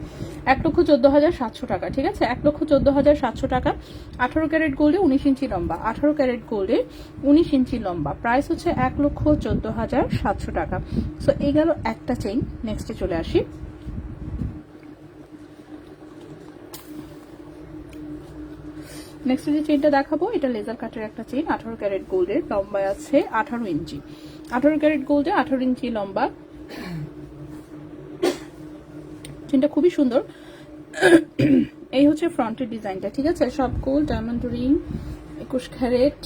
1,14,700 টাকা। ঠিক আছে, 1,14,700 টাকা। 18 ক্যারেট গোল্ডে 19 ইঞ্চি লম্বা, 18 ক্যারেট গোল্ডে 19 ইঞ্চি লম্বা। প্রাইস হচ্ছে 1,14,700 টাকা। সো এই গেল একটা চেইন। নেক্সটে চলে আসি। নেক্সট যে চেইনটা দেখাবো, এটা লেজার কাটের একটা চেইন, 18 ক্যারেট গোল্ডের, লম্বা আছে 18 ইঞ্চি। 18 ক্যারেট গোল্ডে 18 ইঞ্চি লম্বা। চেইনটা খুবই সুন্দর। এই হচ্ছে ফ্রন্টের ডিজাইনটা। ঠিক আছে, সব গোল্ড, ডায়মন্ড রিং, 21 ক্যারেট।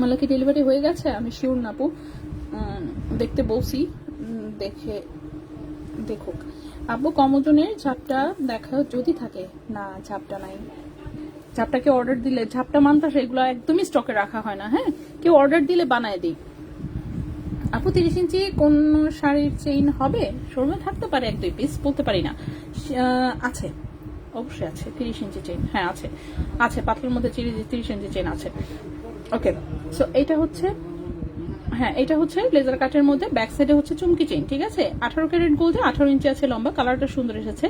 মানে কি ডেলিভারি হয়ে গেছে? আমি শিওর না আপু, দেখতে বলছি, দেখে দেখুক আপু। কম ওজনের ঝাপটা দেখা যদি থাকে না, ঝাপটা নাই। ঝাপটাকে অর্ডার দিলে, ঝাপটা মানতাসা এগুলো একদমই স্টকে রাখা হয় না। হ্যাঁ, কেউ অর্ডার দিলে বানায় দিই। আপু 30 ইঞ্চি কোন শাড়ির চেইন হবে? শোরুমে থাকতে পারে 1-2 পিস, বলতে পারি না। আছে, অবশ্যই আছে 30 ইঞ্চি চেইন। হ্যাঁ আছে, আছে পাতলের মধ্যে 30 ইঞ্চি চেইন আছে। ওকে, সো এটা হচ্ছে, হ্যাঁ এটা হচ্ছে লেজার কাটের মধ্যে, ব্যাক সাইডে হচ্ছে চুমকি চেইন। ঠিক আছে, 18 ক্যারেট গোল্ডে 18 ইঞ্চি আছে লম্বা, কালারটা সুন্দর এসেছে।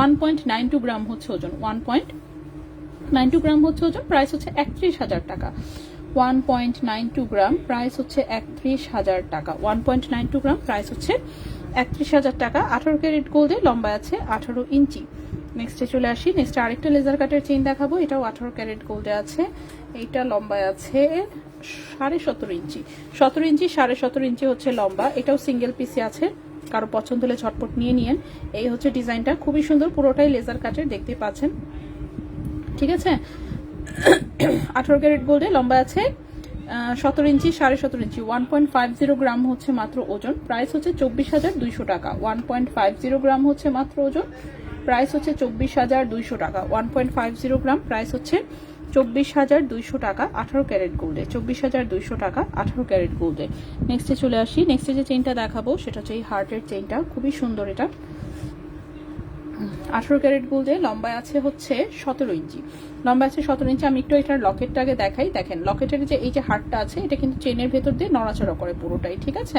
1.92 গ্রাম হচ্ছে ওজন, 1.92 গ্রাম হচ্ছে ওজন। প্রাইস হচ্ছে 31,000 টাকা। 1.92 গ্রাম, প্রাইস হচ্ছে 31,000 টাকা। 1.92 গ্রাম, প্রাইস হচ্ছে 31,000 টাকা। 18 ক্যারেট গোল্ডে লম্বা আছে 18 ইঞ্চি। নেক্সটে চলে আসি। নেক্সটে আরেকটা লেজার কাটের চেইন দেখাবো, এটাও 18 ক্যারেট গোল্ডে আছে। এইটা লম্বা আছে 17.5 ইঞ্চি, 17 ইঞ্চি, 17.5 ইঞ্চি হচ্ছে লম্বা। এটাও সিঙ্গেল পিসে আছে, কারো পছন্দ হলে ঝটপট নিয়ে নিয়েন। এই হচ্ছে ডিজাইনটা, খুবই সুন্দর, পুরোটাই লেজার কাটের, দেখতে পাচ্ছেন। ঠিক আছে, 18 ক্যারেট গোল্ডে লম্বা আছে 17 ইঞ্চি, 17.5 ইঞ্চি। 1.50 গ্রাম হচ্ছে মাত্র ওজন। প্রাইস হচ্ছে 24,200 টাকা। 1.50 গ্রাম হচ্ছে মাত্র ওজন। প্রাইস হচ্ছে 24,200 টাকা। 1.50 গ্রাম, প্রাইস হচ্ছে 24,200 টাকা। 18 ক্যারেট গোল্ডে 24,200 টাকা 18 ক্যারেট গোল্ডে। নেক্সটে চলে আসি। নেক্সটে যে চেইনটা দেখাবো সেটা হচ্ছে এই হার্টের চেইনটা, খুবই সুন্দর। এটা 18 ক্যারেট গোল্ডে লম্বায় আছে হচ্ছে 17 ইঞ্চি, লম্বা আছে 17 ইঞ্চি। আমি একটু এটার লকেটটা আগে দেখাই। দেখেন লকেটের যে এই যে হারটা আছে, এটা কিন্তু চেনের ভেতর দিয়ে নড়াচড়া করে পুরোটাই। ঠিক আছে,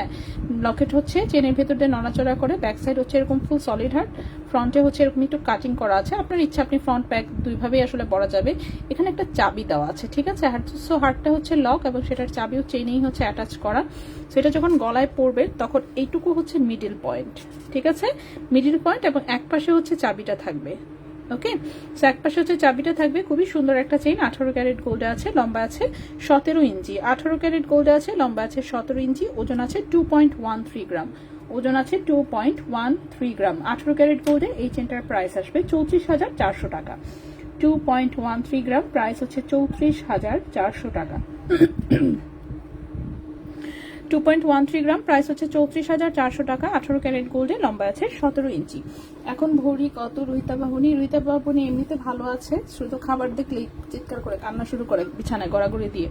লকেট হচ্ছে চেনের ভেতর দিয়ে নড়াচড়া করে। ব্যাক সাইড হচ্ছে এরকম ফুল সলিড হার্ট, ফ্রন্টে হচ্ছে এরকম একটু কাটিং করা আছে। আপনার ইচ্ছা, আপনি ফ্রন্ট ব্যাক দুইভাবেই আসলে পরা যাবে। এখানে একটা চাবি দেওয়া আছে। ঠিক আছে, সো হারটা হচ্ছে লক এবং সেটার চাবিও চেনেই হচ্ছে অ্যাটাচ করা। সেটা যখন গলায় পড়বে তখন এইটুকু হচ্ছে মিডিল পয়েন্ট। ঠিক আছে, মিডিল পয়েন্ট, এবং এক পাশে হচ্ছে চাবিটা থাকবে। ওকে, সো এক পাশে হচ্ছে চাবিটা থাকবে। খুবই সুন্দর একটা চেইন। 18 ক্যারেট গোল্ডে আছে, লম্বা আছে 17 ইঞ্চি। 18 ক্যারেট গোল্ডে আছে, লম্বা আছে 17 ইঞ্চি। ওজন আছে 2.13 গ্রাম। ওজন আছে 2.13 গ্রাম। 18 ক্যারেট গোল্ডে এই চেনটার প্রাইস আসবে 34,400 টাকা। 2.13 গ্রাম, প্রাইস হচ্ছে 34,400 টাকা। 2.13 গ্রাম, প্রাইস হচ্ছে 34,400 টাকা। 18 ক্যারেট গোল্ডে, লম্বা আছে 17 ইঞ্চি। এখন ভরি কত রুহিতা বাবুনি? রুহিতা বাবুনি এমনিতে ভালো আছে, শুধু খাবার দেখলেই চিৎকার করে কান্না শুরু করে বিছানায় গড়াগড়ি দিয়ে।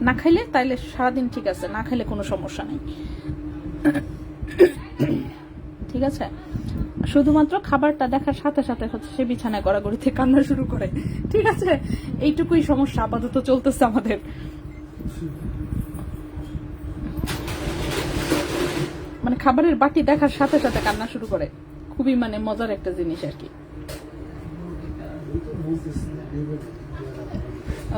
না খাইলে তাইলে সারাদিন ঠিক আছে, না খাইলে কোনো সমস্যা নেই, ঠিক আছে? শুধুমাত্র খাবারটা দেখার সাথে সাথে হচ্ছে সে বিছানায় গড়াগড়িতে কান্না শুরু করে, ঠিক আছে? এইটুকুই সমস্যা আপাতত চলতেছে আমাদের। মানে খাবারের বাটি দেখার সাথে সাথে কান্না শুরু করে, খুবই মানে মজার একটা জিনিস আর কি।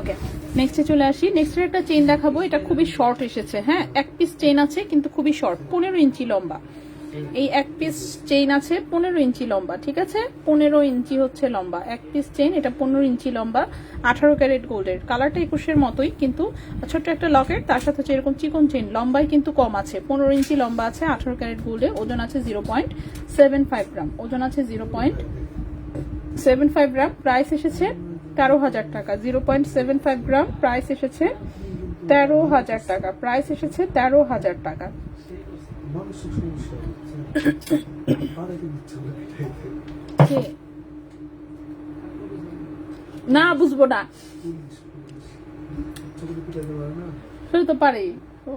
ওকে, নেক্সটে চলে আসি। নেক্সটের একটা চেইন দেখাবো, এটা খুবই শর্ট এসেছে। হ্যাঁ, এক পিস চেইন আছে কিন্তু খুবই শর্ট, 15 ইঞ্চি লম্বা। এই এক পিস চেইন আছে 15 ইঞ্চি লম্বা, ঠিক আছে? 15 ইঞ্চি হচ্ছে লম্বা এক পিস চেইন, এটা 15 ইঞ্চি লম্বা। 18 ক্যারেট গোল্ডের, কালারটা 21-এর মতোই, কিন্তু ছোট্ট একটা লকেট, তার সাথে হচ্ছে এরকম চিকন চেইন। লম্বাই কিন্তু কম আছে, 15 ইঞ্চি লম্বা আছে, 18 ক্যারেট গোল্ডে। ওজন আছে 0.75 গ্রাম, ওজন আছে 0.75 গ্রাম। প্রাইস এসেছে 13,000 টাকা। 0.75 গ্রাম, প্রাইস এসেছে 13,000 টাকা। প্রাইস এসেছে 13,000 টাকা। না বুঝবো না, সেটা তো পারি,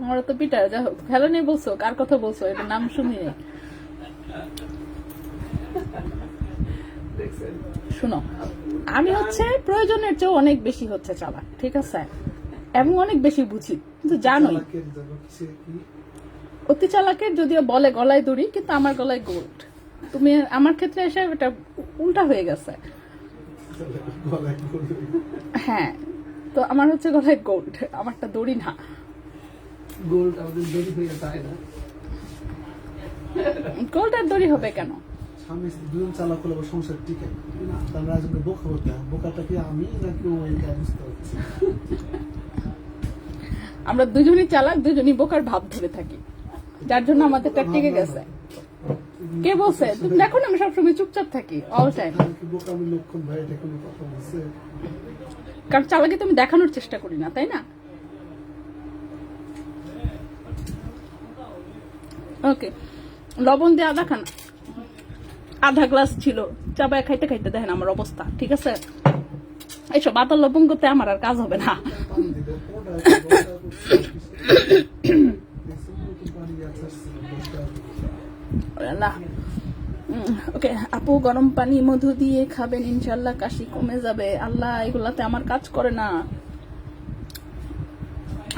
আমার তো পিটার। যা হোক, খেলা নেই বলছো, কার কথা বলছো? এটা নাম শুনি নাই। শুনো, আমি হচ্ছে প্রয়োজনের চেয়ে অনেক বেশি হচ্ছে চালাক, ঠিক আছে? এবং অনেক বেশি বুঝি, কিন্তু জানোই অতি চালাকের যদিও বলে গলায় দড়ি, কিন্তু আমার গলায় গোল্ড। তুমি আমার ক্ষেত্রে এসে এটা উল্টা হয়ে গেছে। হ্যাঁ, তো আমার হচ্ছে গলায় গোল্ড, আমারটা দড়ি না। গোল্ড আমাদের দড়ি হয়ে যায় না। গোল্ড আর দড়ি হবে কেন? স্বামী স্ত্রী দুজন চালাক হলে সংসার টিকে না। তার রাজকে বোকা হতে, বোকাটা কি আমি নাকি ওই? বুঝতে পারছি, আমরা দুজনই চালাক, দুজনই বোকার ভাব ধরে থাকি, যার জন্য আমাদেরটা টিকে গেছে। কে বলছে? তুমি দেখো না আমি সবসময় চুপচাপ থাকি, অল টাইম। বোকামি লক্ষণ ভাই, এটা কোনো কথা বলছে? কারণ চালাকি তুমি দেখানোর চেষ্টা করি না, তাই না? ওকে, লবণ দিয়ে আদা খান, আধা গ্লাস ছিল, চাবায় খাইতে খাইতে দেখেন আমার অবস্থা, ঠিক আছে? এইসব আদা লবণ করতে আমার আর কাজ হবে না। না, ওকে আপু, গরম পানি মধু দিয়ে খাবেন, ইনশাল্লাহ কাশি কমে যাবে। আল্লাহ, এগুলাতে আমার কাজ করে না।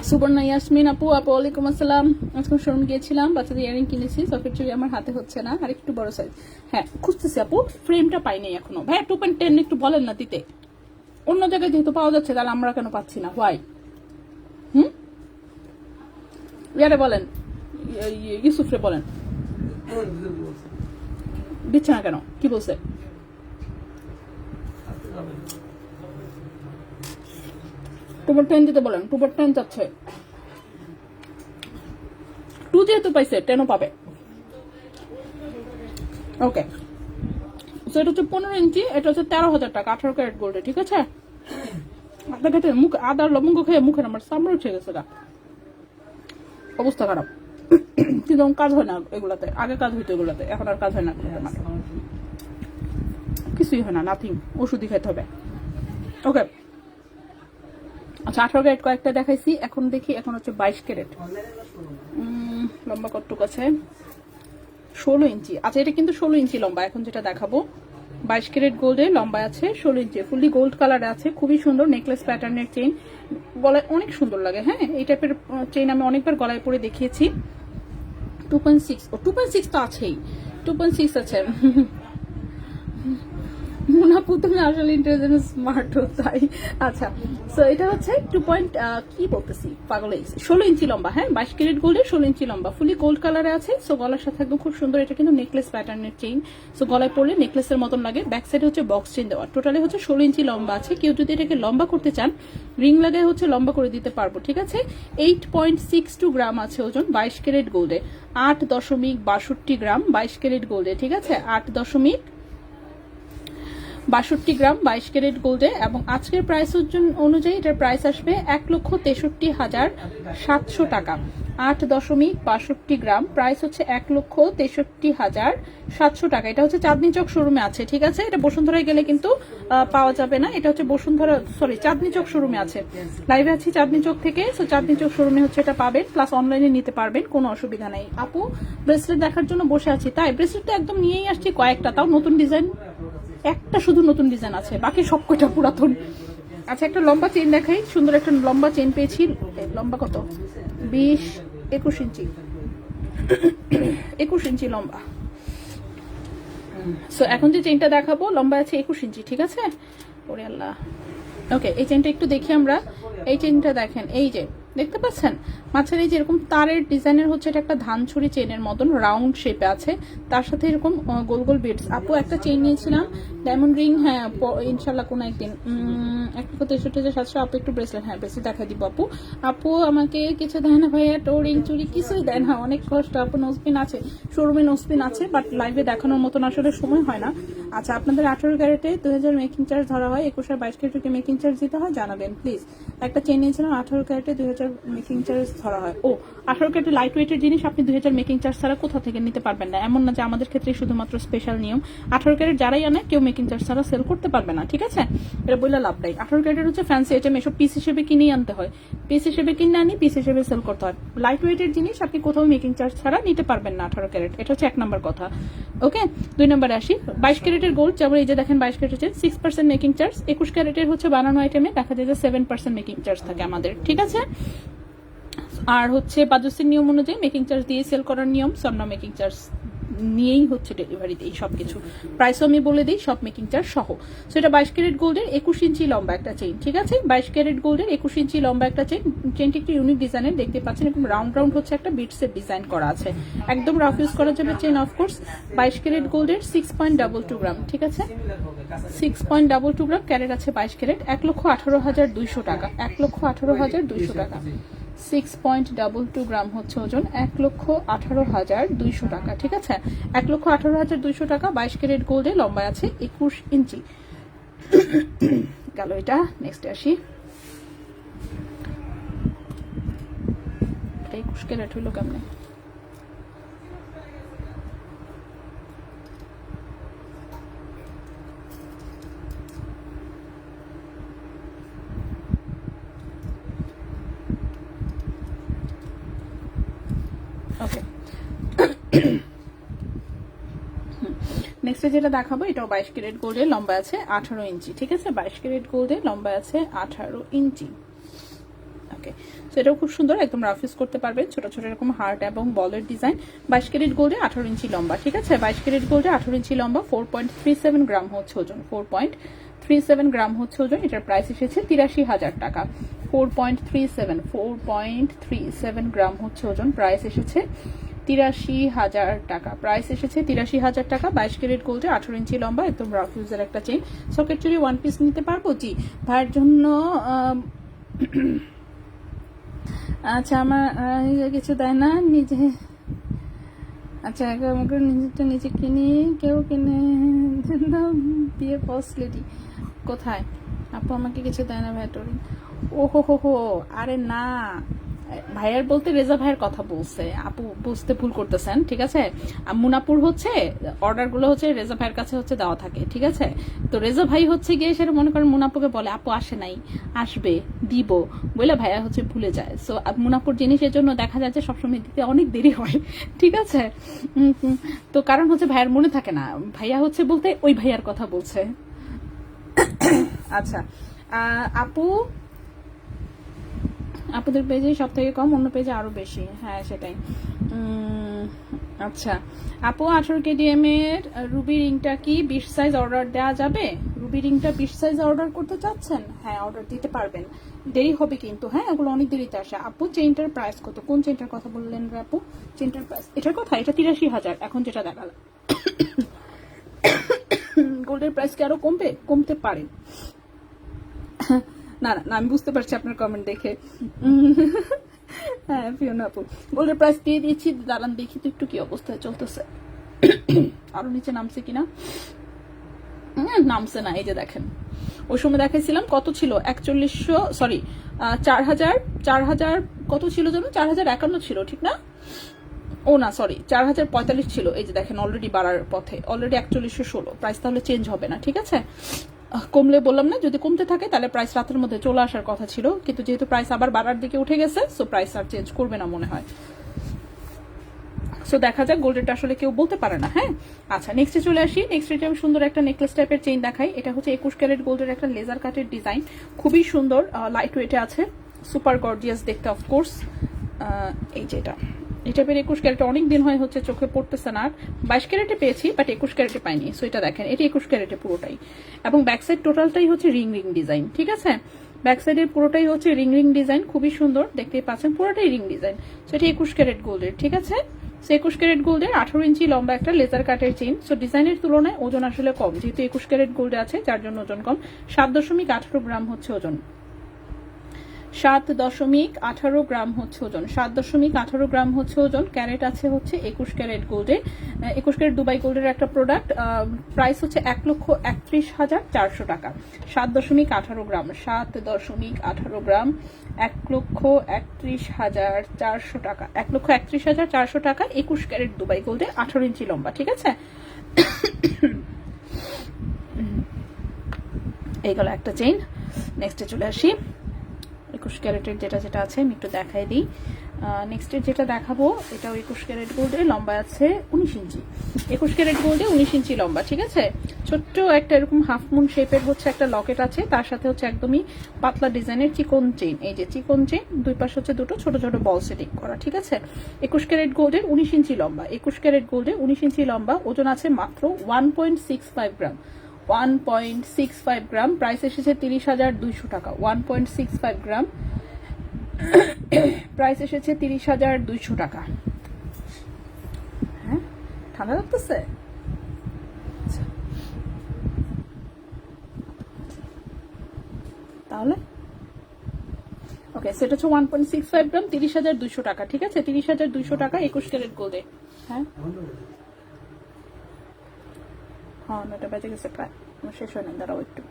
সুবর্ণা ইয়াসমিন আপু, ওয়ালাইকুম আসসালাম। আজকে শোরুম গিয়েছিলাম, বাচ্চাদের ইয়ারিং কিনেছি, সকেট চুড়ি আমার হাতে হচ্ছে না, আর একটু বড় সাইজ। হ্যাঁ খুঁজতেছি আপু, ফ্রেমটা পাইনি এখনো। ভাই 2.10 একটু বলেন না দিতে, অন্য জায়গায় যেহেতু পাওয়া যাচ্ছে তাহলে আমরা কেন পাচ্ছি না? হোয়াই? ইয়ারে বলেন, ইউসুফরে বলেন, দিচ্ছে না কেন? কি বলছে? টুবার 10 দিতে বলেন, টুবার 10 চাচ্ছে। 2 যেহেতু পাইছে 10ও পাবে। ওকে, তো এটা হচ্ছে 15 ইঞ্চি, এটা হচ্ছে 13,000 টাকা, 18 ক্যারেট গোল্ডে, ঠিক আছে? আদা খেতে মুখ, আদা লবঙ্গ খেয়ে মুখের আমার সামনে উঠে গেছে, গা অবস্থা খারাপ। কিন্তু কাজ হয় না এগুলাতে, আগে কাজ হইতো এগুলাতে, এখন আর কাজ হয় না, কিছুই হয় না, নাথিং, ওষুধই খেতে হবে। ওকে, আচ্ছা 18 ক্যারেট কয়েকটা দেখাইছি, এখন দেখি এখন হচ্ছে 22 ক্যারেট। লম্বা কতটুকু আছে? 16 ইঞ্চি। আচ্ছা এটা কিন্তু 16 ইঞ্চি লম্বা, এখন যেটা দেখাবো 22 ক্যারেট গোল্ডে, লম্বা আছে 16 ইঞ্চি, ফুললি গোল্ড কালারে আছে, খুবই সুন্দর নেকলেস প্যাটার্নের চেইন, গলায় অনেক সুন্দর লাগে। হ্যাঁ, এই টাইপের চেইন আমি অনেকবার গলায় পরে দেখিয়েছি। 2.6, ও 2.6 তো আছেই, 2.6 আছে। মুনাপু তুমি আসলে ইন্টেলিজেন্ট স্মার্ট তাই। আচ্ছা, সো এটা হচ্ছে কি বলতেছি পাগল, 16 ইঞ্চি লম্বা। হ্যাঁ, 22 ক্যারেট গোল্ডে 16 ইঞ্চি লম্বা, ফুলি গোল্ড কালারে আছে। সো গলার সাথে একদম খুব সুন্দর, এটা কিন্তু নেকলেস প্যাটার্নের চেইন, সো গলায় পরলে নেকলেসের মতন লাগে। ব্যাক সাইডে হচ্ছে বক্স চেইন দেওয়া, টোটালি হচ্ছে 16 ইঞ্চি লম্বা আছে। কেউ যদি এটাকে লম্বা করতে চান, রিং লাগায় হচ্ছে লম্বা করে দিতে পারবো, ঠিক আছে? 8.62 গ্রাম আছে ওজন, 22 ক্যারেট গোল্ডে, 8.62 গ্রাম 22 ক্যারেট গোল্ডে, ঠিক আছে? 8.62 62 গ্রাম 22 ক্যারেট গোল্ডে, এবং আজকের প্রাইস অনুযায়ী এটার প্রাইস আসবে 1,63,700 টাকা। 8.62 গ্রাম, প্রাইস হচ্ছে 1,63,700 টাকা। এটা হচ্ছে চাঁদনি চক শোরুমে আছে, ঠিক আছে? এটা বসুন্ধরায় গেলে কিন্তু পাওয়া যাবে না। এটা হচ্ছে চাঁদনি চক শোরুমে আছে। লাইভে আছি চাঁদনি চক থেকে, সো চাঁদনি চক শোরুমে হচ্ছে এটা পাবেন, প্লাস অনলাইনে নিতে পারবেন, কোনো অসুবিধা নেই। আপু ব্রেসলেট দেখার জন্য বসে আছি, তাই ব্রেসলেটটা একদম নিয়েই আসছি কয়েকটা, তাও নতুন ডিজাইন, একটা শুধু নতুন ডিজাইন আছে, বাকি সব কয়টা পুরাতন। আচ্ছা, একটা লম্বা চেন দেখাই, সুন্দর একটা লম্বা চেন পেয়েছি। লম্বা কত? 21 ইঞ্চি, 21 ইঞ্চি লম্বা। সো এখন যে চেনটা দেখাবো লম্বা আছে 21 ইঞ্চি, ঠিক আছে? ওরে আল্লাহ। ওকে, এই চেনটা একটু দেখি আমরা। এই চেনটা দেখেন, এই যে দেখতে পাচ্ছেন মাঝখানে যেরকম তারের ডিজাইনের হচ্ছে, এটা একটা ধান ছুরি চেনের মতন রাউন্ড শেপে আছে, তার সাথে এরকম গোল গোল বিটস। আপু একটা চেন নিয়েছিলাম ডায়মন্ড রিং, হ্যাঁ ইনশাল্লাহ কোনো একদিন। 1,63,700। আপু একটু ব্রেসলেট, হ্যাঁ ব্রেসলেট দেখা দিব আপু। আপু আমাকে কিছু দেয় না ভাইয়া, টোরিং চুরি কিছুই দেয় না, অনেক কষ্ট। আপু নোসপিন আছে, শোরুমে নোসপিন আছে, বাট লাইভে দেখানোর মতন আসলে সময় হয় না। আচ্ছা, আপনাদের 18 ক্যারেটে 2000 মেকিং চার্জ ধরা হয়, 21 আর 22 ক্যারেটে মেকিং চার্জ দিতে হয়, জানাবেন প্লিজ। একটা চেন নিয়েছিলাম 18 ক্যারেটে 2000 মেকিং চার্জ ধরা হয়। ও 18 ক্যারেটে লাইট ওয়েটের জিনিস আপনি 2000 মেকিং চার্জ ছাড়া কোথা থেকে নিতে পারবেন না, এমন না যে আমাদের ক্ষেত্রে শুধুমাত্র স্পেশাল নিয়ম। 18 ক্যারেট যারাই আনে কেউ মেকিং চার্জ ছাড়া সেল করতে পারবে না, ঠিক আছে? এটা বললে লাভ নাই। 18 ক্যারেটের হচ্ছে ফ্যান্সি আইটেম, এসব পিস হিসেবে কিনেই আনতে হয়, পিস হিসেবে কিনে আনি, পিস হিসেবে সেল করতে হয়। লাইট ওয়েটের জিনিস আপনি কোথাও মেকিং চার্জ ছাড়া নিতে পারবেন না 18 ক্যারেট, এটা হচ্ছে 1 নম্বর কথা। ওকে, 2 নম্বরে আসি। 22 ক্যারেটের গোল্ড, যেমন এই যে দেখেন 22 ক্যারেটের 6% মেকিং চার্জ। 21 ক্যারেটের হচ্ছে বানানো আইটেমে দেখা যায় যে 7% মেকিং চার্জ থাকে আমাদের, ঠিক আছে? আর হচ্ছে বাজুসের নিয়ম অনুযায়ী মেকিং চার্জ দিয়ে সেল করার নিয়ম, সব মেকিং চার্জ নিয়েই হচ্ছে ডেলিভারি দিই, সবকিছু প্রাইসও আমি বলে দিই, সব মেকিং চার্জ সহ। সো এটা 22 ক্যারেট গোল্ডের 21 ইঞ্চি লম্বা একটা চেইন, ঠিক আছে? 22 ক্যারেট গোল্ডের 21 ইঞ্চি লম্বা একটা চেইন। চেনটি একটু ইউনিক ডিজাইনের, দেখতে পাচ্ছেন এরকম রাউন্ড রাউন্ড হচ্ছে একটা বিটসের ডিজাইন করা আছে, একদম রাফ ইউজ করা যাবে চেইন অফকোর্স। 22 ক্যারেট গোল্ডের 6.22 গ্রাম, ঠিক আছে? 6.22 গ্রাম ক্যারেট আছে 22 ক্যারেট। 1,18,200 টাকা, 1,18,200 টাকা। 6.22 গ্রাম হচ্ছে ওজন, 1,18,200 টাকা, ঠিক আছে? 1,18,200 টাকা। 22 ক্যারেট গোল্ডে লম্বা আছে 21 ইঞ্চি। গেল এটা। নেক্সট আসি, 21 ক্যারেট হইলো কেমনে? ওকে, নেক্সট যেটা দেখাবো এটাও 22 ক্যারেট গোল্ডের, লম্বা আছে 18 ইঞ্চি, ঠিক আছে? 22 ক্যারেট গোল্ডের লম্বা আছে 18 ইঞ্চি। ওকে, সো এটাও খুব সুন্দর, একদম রাফ ইউজ করতে পারবেন, ছোট ছোট এরকম হার্ট এবং বলের ডিজাইন। 22 ক্যারেট গোল্ডে 18 ইঞ্চি লম্বা, ঠিক আছে? 22 ক্যারেট গোল্ডে 18 ইঞ্চি লম্বা, 4.37 গ্রাম হচ্ছে ওজন, 4.37 গ্রাম হচ্ছে ওজন। এটার প্রাইস এসেছে 83,000 টাকা। 4.37 গ্রাম হচ্ছে ওজন, প্রাইস এসেছে 83,000 টাকা, প্রাইস এসেছে 83,000 টাকা। 22 ক্যারেট গোল্ডে 18 ইঞ্চি লম্বা, একদম রাফ ইউজের একটা চেইন। সকেট চুরি ওয়ান পিস নিতে পারবো? জি, ভাইয়ের জন্য। আচ্ছা, আমার কিছু দেয় না, নিজে। আচ্ছা, আমাকে নিজেরটা নিজে কিনি, কেউ কিনে বিয়ে ফার্স্ট লেডি কোথায়? আপু আমাকে কিছু দেয় না ভাইয়া, টোরিং। ও হো, আরে না, ভাইয়ার বলতে রেজা ভাইয়ের কথা বলছে, আপু বুঝতে ভুল করতেছেন, ঠিক আছে? মুনাপুর হচ্ছে অর্ডারগুলো হচ্ছে রেজা ভাইয়ের কাছে হচ্ছে দেওয়া থাকে, ঠিক আছে? তো রেজা ভাই হচ্ছে গিয়ে সেটা মনে করেন মুনাপুকে বলে আপু আসে নাই, আসবে দিব বলে ভাইয়া হচ্ছে ভুলে যায়। সো মুনাপুর জিনিসের জন্য দেখা যায় যে সবসময় দিতে অনেক দেরি হয়, ঠিক আছে? তো কারণ হচ্ছে ভাইয়ার মনে থাকে না, ভাইয়া হচ্ছে বলতে ওই ভাইয়ার কথা বলছে। আচ্ছা, আপনাদের পেজে সব থেকে কম, অন্য পেজে আরো বেশি, হ্যাঁ সেটাই। আচ্ছা আপু, 18 KDM এর রুবি রিংটা কি 20 সাইজ অর্ডার দেওয়া যাবে? রুবি রিংটা 20 সাইজ অর্ডার করতে চাচ্ছেন? হ্যাঁ, অর্ডার দিতে পারবেন, দেরি হবে কিন্তু, হ্যাঁ ওগুলো অনেক দেরিতে আসে। আপু চেইনটার প্রাইস কত? কোন চেইনটার কথা বললেন রে আপু? চেইনটার প্রাইস এটার কথা, এটা 83,000 এখন যেটা দেখালাম। গোল্ডের প্রাইস কি আরো কমতে পারে? না না, আমি বুঝতে পারছি আপনার কমেন্ট দেখে। হ্যাঁ ফিওনা আপু, গোল্ডের প্রাইস দিয়ে দিয়েছি, দাঁড়ান দেখি তো একটু কি অবস্থায় চলতেছে, আরো নিচে নামছে কিনা। নামছে না, এই যে দেখেন ওই সময় দেখাইছিলাম কত ছিল 4100, সরি 4000 কত ছিল যেন, 4051 ছিল ঠিক না, ও না সরি 4045 ছিল। এই যে দেখেন অলরেডি বাড়ার পথে, অলরেডি 4116। প্রাইস তাহলে চেঞ্জ হবে না, ঠিক আছে। কমলে বললাম না, যদি কমতে থাকে তাহলে প্রাইস রাতের মধ্যে চলে আসার কথা ছিল, কিন্তু যেহেতু প্রাইস আবার বাড়ার দিকে উঠে গেছে, সো প্রাইস আর চেঞ্জ করবে না মনে হয়। সো দেখা যাক, গোল্ডেরটা আসলে কেউ বলতে পারে না। হ্যাঁ আচ্ছা, নেক্সটে চলে আসি। নেক্সট আমি সুন্দর একটা নেকলেস টাইপের চেইন দেখাই। এটা হচ্ছে 21 ক্যারেট গোল্ডের একটা লেজার কাটের ডিজাইন, খুবই সুন্দর, লাইট ওয়েটে আছে, সুপার গর্জিয়াস দেখতে অফকোর্স। এই যে এটা টাইপের 21 ক্যারেটে অনেক দিন হয় হচ্ছে চোখে পড়তেছে না, 22 ক্যারেটে পেয়েছি বাট 21 ক্যারেটে পাইনি। সো এটা দেখেন, এটা 21 ক্যারেটে পুরোটাই, এবং ব্যাক সাইড টোটালটাই হচ্ছে রিং ডিজাইন, ঠিক আছে। ব্যাক সাইডের পুরোটাই হচ্ছে রিং ডিজাইন, খুবই সুন্দর দেখতেই পাচ্ছেন, পুরোটাই রিং ডিজাইন। সো এটা 21 ক্যারেট গোল্ডের, ঠিক আছে। 21 ক্যারেট গোল্ডের 18 ইঞ্চি লম্বা একটা লেজার কাটের চেইন। সো ডিজাইনের তুলনায় ওজন আসলে কম, যেহেতু 21 ক্যারেট গোল্ডে আছে যার জন্য ওজন কম। 7.18 গ্রাম হচ্ছে ওজন, 7.18 গ্রাম হচ্ছে ওজন, 7.18 গ্রাম হচ্ছে ওজন। ক্যারেট আছে হচ্ছে 21 ক্যারেট গোল্ডে, 21 ক্যারেট দুবাই গোল্ডের একটা প্রোডাক্ট। প্রাইস হচ্ছে 1,31,400 টাকা। 7.18 গ্রাম, 7.18 গ্রাম, 1,31,400 টাকা, 1,31,400 টাকা। 21 ক্যারেট দুবাই গোল্ডে 18 ইঞ্চি লম্বা, ঠিক আছে। এইগুলো একটা চেইন। নেক্সটে চলে আসি। 21 ক্যারেটের যেটা আছে আমি একটু দেখাই দিই। নেক্সটের যেটা দেখাবো এটাও 21 ক্যারেট গোল্ডে, লম্বা আছে 19 ইঞ্চি। 21 ক্যারেট গোল্ডে 19 ইঞ্চি লম্বা, ঠিক আছে। ছোট্ট একটা এরকম হাফ মুন শেপের হচ্ছে একটা লকেট আছে, তার সাথে হচ্ছে একদমই পাতলা ডিজাইনের চিকন চেইন। এই যে চিকন চেইন, দুই পাশে হচ্ছে দুটো ছোট ছোট বল সেটিং করা, ঠিক আছে। 21 ক্যারেট গোল্ডের 19 ইঞ্চি লম্বা, 21 ক্যারেট গোল্ডে 19 ইঞ্চি লম্বা, ওজন আছে মাত্র 1.65 গ্রাম, 1.65 গ্রাম। প্রাইস এসেছে 30,200 টাকা, 1.65 গ্রাম, প্রাইস এসেছে 30,200 টাকা। হ্যাঁ ঠান্ডা লাগতেছে, তাহলে ওকে। সেটা হচ্ছে 1.65 গ্রাম, 30,200 টাকা, ঠিক আছে। 30,200 টাকা 21 ক্যারেট গোল্ডে। হ্যাঁ হ্যাঁ, 9টা বেজে গেছে প্রায়, শেষ হয় না, দাঁড়াও একটু।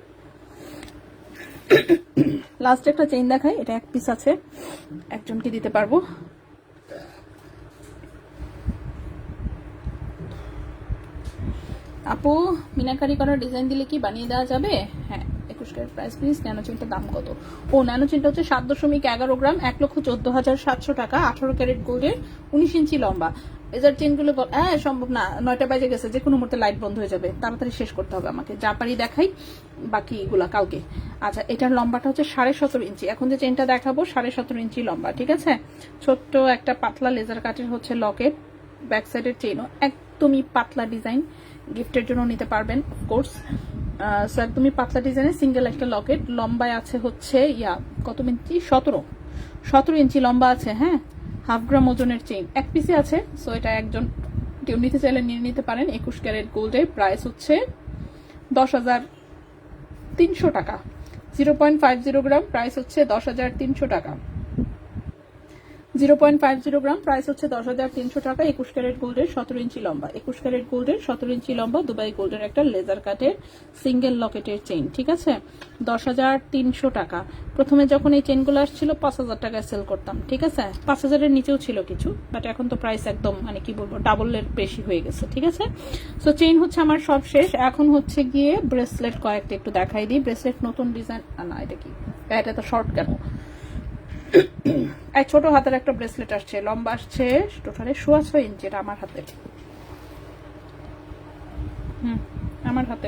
লাস্ট একটা চেইন দেখাই, এটা এক পিস আছে, একজনকে দিতে পারবো। আপু মিনাকারি করা ডিজাইন দিলে কি বানিয়ে দেওয়া যাবে? হ্যাঁ। 21 ক্যারেট প্রাইস প্লিজ। ন্যানো চেইনটার দাম কত? ও ন্যানো চেইনটা হচ্ছে 7.11 গ্রাম, 1,14,700 টাকা, 18 ক্যারেট গোল্ডের, 19 ইঞ্চি লম্বা। লেজার চেইনগুলো সম্ভব না, 9টা বাজে গেছে, যে কোনো মুহূর্তে লাইট বন্ধ হয়ে যাবে, তাড়াতাড়ি শেষ করতে হবে আমাকে। যা পারি দেখাই, বাকিগুলা কালকে। আচ্ছা, এটার লম্বাটা হচ্ছে 17.5 ইঞ্চি। এখন যে চেইনটা দেখাবো 17.5 ইঞ্চি লম্বা, ঠিক আছে। ছোট্ট একটা পাতলা লেজার কাটের হচ্ছে লকেট, ব্যাক সাইডের চেইনও একদমই পাতলা ডিজাইন, গিফটের জন্য নিতে পারবেন অফকোর্স। সো একদমই পাতলা ডিজাইনের সিঙ্গেল একটা লকেট, লম্বায় আছে হচ্ছে কত ইঞ্চি, 17 ইঞ্চি লম্বা আছে। হ্যাঁ, হাফ গ্রাম ওজনের চেইন, এক পিসে আছে। সো এটা একজন কেউ নিতে চাইলে নিয়ে নিতে পারেন। 21 ক্যারেট গোল্ডের প্রাইস হচ্ছে 10,300 টাকা। 0.50 গ্রাম, প্রাইস হচ্ছে 10,300 টাকা। 0.50 গ্রাম, প্রাইস হচ্ছে 10,300 টাকা। 21 ক্যারেট গোল্ডের 17 ইঞ্চি লম্বা, 21 ক্যারেট গোল্ডের 17 ইঞ্চি লম্বা, দুবাই গোল্ডের একটা লেজার কাটের সিঙ্গেল লকেটের চেইন, ঠিক আছে। 10,300 টাকা। প্রথমে যখন এই চেইনগুলো আসছিল 5,000 টাকায় সেল করতাম, ঠিক আছে। 5,000-এর নিচেও ছিল কিছু, বাট এখন তো প্রাইস একদম মানে কি বলবো, ডাবলের বেশি হয়ে গেছে, ঠিক আছে। সো চেইন হচ্ছে আমার সব শেষ। এখন হচ্ছে গিয়ে ব্রেসলেট কয়েকটা একটু দেখাই দিই। ব্রেসলেট নতুন ডিজাইন, না এটা কি, এটা তো শর্ট কেন। এই ছোট হাতের একটা ব্রেসলেট আসছে, লম্বা আসছে টোটালে 6.5 ইঞ্চি। এটা আমার হাতে, আমার হাতে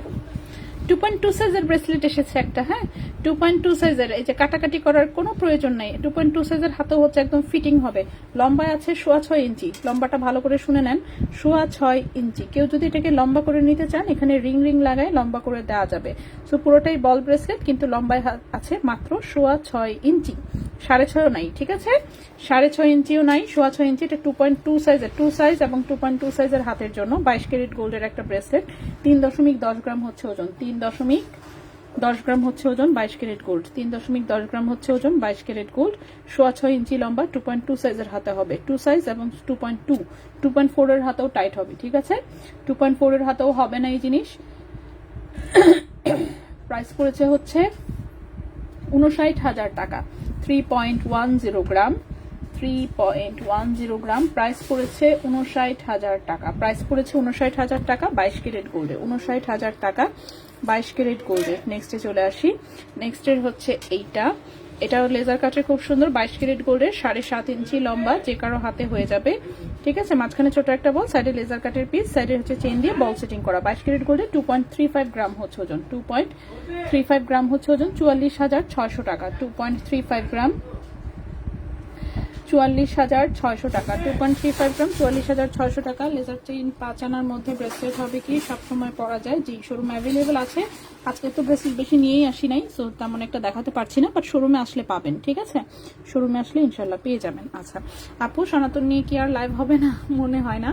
2.2 সাইজের ব্রেসলেট এসেছে একটা। হ্যাঁ, 2.2 সাইজের, এই যে কাটাকাটি করার কোনো প্রয়োজন নাই। 2.2 সাইজের হাতেও হচ্ছে একদম ফিটিং হবে। লম্বায় আছে 6.5 ইঞ্চি। লম্বাটা ভালো করে শুনে নেন, 6.5 ইঞ্চি। কেউ যদি এটাকে লম্বা করে নিতে চান, এখানে রিং লাগায় লম্বা করে দেওয়া যাবে। সো পুরোটাই বল ব্রেসলেট, কিন্তু লম্বায় আছে মাত্র 6.5 ইঞ্চি। 6.5 নাই, ঠিক আছে। 6.5 ইঞ্চিও নাই, 6.5 ইঞ্চি। এটা 2.2 সাইজের, 2 সাইজ এবং 2.2 সাইজের হাতের জন্য 22 ক্যারেট গোল্ডের একটা ব্রেসলেট। 3.10 গ্রাম হচ্ছে ওজন, 3.10 গ্রাম হচ্ছে ওজন, 22 ক্যারেট গোল্ড। 3.10 গ্রাম হচ্ছে ওজন, 22 ক্যারেট গোল্ড। 6.5 ইঞ্চি লম্বা, 2.2 সাইজের হাতে হবে। 2 সাইজ এবং 2.4 এর হাতেও টাইট হবে, ঠিক আছে। 2.4 এর হাতেও হবে না এই জিনিস। প্রাইস পড়েছে হচ্ছে 59,000 টাকা। 3.10 গ্রাম, 3.10 গ্রাম, প্রাইস পড়েছে 59,000 টাকা। প্রাইস পড়েছে 59,000 টাকা 22 ক্যারেট গোল্ডে, 59,000 টাকা 22 ক্যারেট গোল্ডে। নেক্সটে চলে আসি। নেক্সটের হচ্ছে এইটা, এটাও লেজার কাটের খুব সুন্দর 22 ক্যারেট গোল্ডের, 7.5 ইঞ্চি লম্বা, যে কারো হাতে হয়ে যাবে। ঠিক আছে, মাঝখানে ছোট একটা বল, সাইডে লেজার কাটের পিস, সাইডে হচ্ছে চেইন দিয়ে বল সেটিং করা। 22 ক্যারেট গোল্ডে 2.35 গ্রাম হচ্ছে ওজন, 2.35 গ্রাম হচ্ছে ওজন, 44,600 টাকা। 2.35 গ্রাম, 44,600 টাকা। 2.35 গ্রাম, 44,600 টাকা। লেজার চেইন 5 আনার মধ্যে ব্রেসলেট হবে কি সবসময় পরা যায়? জি, শোরুম অ্যাভেলেবেল আছে। আজকে তো ব্রেসলেট বেশি নিয়েই আসি নাই, সো তেমন একটা দেখাতে পারছি না, বাট শোরুমে আসলে পাবেন। ঠিক আছে, শোরুমে আসলে ইনশাল্লাহ পেয়ে যাবেন। আচ্ছা আপু, সনাতন নিয়ে কি আর লাইভ হবে না? মনে হয় না।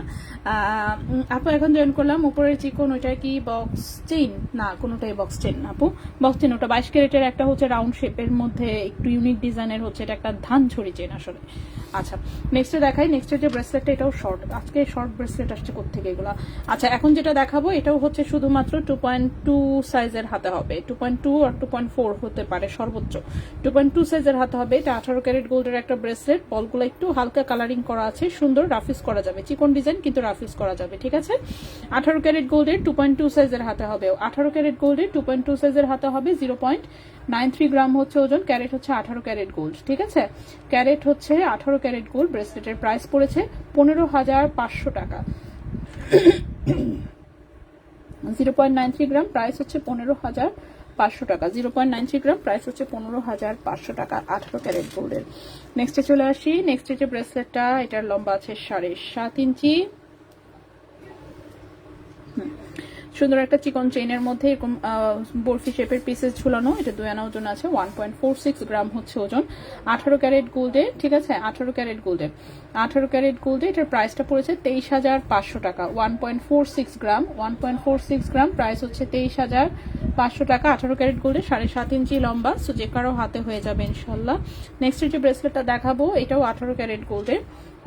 আপু এখন জয়েন করলাম, উপরের চিকন ওইটা কি বক্স চেইন? না, কোনোটাই বক্স চেইন না আপু, বক্স চেইন ওটা 22 ক্যারেটের একটা হচ্ছে রাউন্ড শেপের মধ্যে একটু ইউনিক ডিজাইনের হচ্ছে, এটা একটা ধান ছড়ি চেইন আসলে। আচ্ছা নেক্সটে দেখাই। নেক্সটের যে ব্রেসলেটটা, এটাও শর্ট, আজকে শর্ট ব্রেসলেট আসছে কোত্থেকে এগুলা। আচ্ছা এখন যেটা দেখাবো এটাও হচ্ছে শুধুমাত্র 2.2 সাইজের হাতে হবে, 2.2 আর 2.4 হতে পারে সর্বোচ্চ। 2.2 সাইজের হাতে হবে। এটা 18 ক্যারেট গোল্ডের একটা ব্রেসলেট, বলগুলো একটু হালকা কালারিং করা আছে, সুন্দর রাফিস করা যাবে, চিকন ডিজাইন কিন্তু রাফিস করা যাবে। ঠিক আছে, 18 ক্যারেট গোল্ডের 2.2 সাইজের হাতে হবে, 18 ক্যারেট গোল্ডের 2.2 সাইজের হাতে হবে। 0.93 গ্রাম হচ্ছে ওজন, ক্যারেট হচ্ছে 18 ক্যারেট গোল্ড। ঠিক আছে, ক্যারেট হচ্ছে 18 ক্যারেট গোল্ড। ব্রেসলেটের প্রাইস পড়েছে 15,500 টাকা। 0.93 গ্রাম, প্রাইস হচ্ছে 15,500 টাকা। 0.93 গ্রাম, প্রাইস হচ্ছে 15,500 টাকা 18 ক্যারেট গোল্ডের। নেক্সটে চলে আসি। নেক্সটে যে ব্রেসলেটটা, এটার লম্বা আছে 7.5 ইঞ্চি, সুন্দর একটা চিকন চেইনের মধ্যে এরকম বরফি শেপের পিসেস ঝুলানো। এটা 2 আনা ওজন আছে, 1.46 গ্রাম হচ্ছে ওজন, 18 ক্যারেট গোল্ডে। ঠিক আছে, 18 ক্যারেট গোল্ডে, 18 ক্যারেট গোল্ডে এটার প্রাইসটা পড়েছে 23,500 টাকা। 1.46 গ্রাম, 1.46 গ্রাম, প্রাইস হচ্ছে 23,500 টাকা। 18 ক্যারেট গোল্ডে, 7.5 ইঞ্চি লম্বা, সো যে কারো হাতে হয়ে যাবে ইনশাল্লাহ। নেক্সট যে ব্রেসলেটটা দেখাবো, এটাও 18 ক্যারেট গোল্ডে,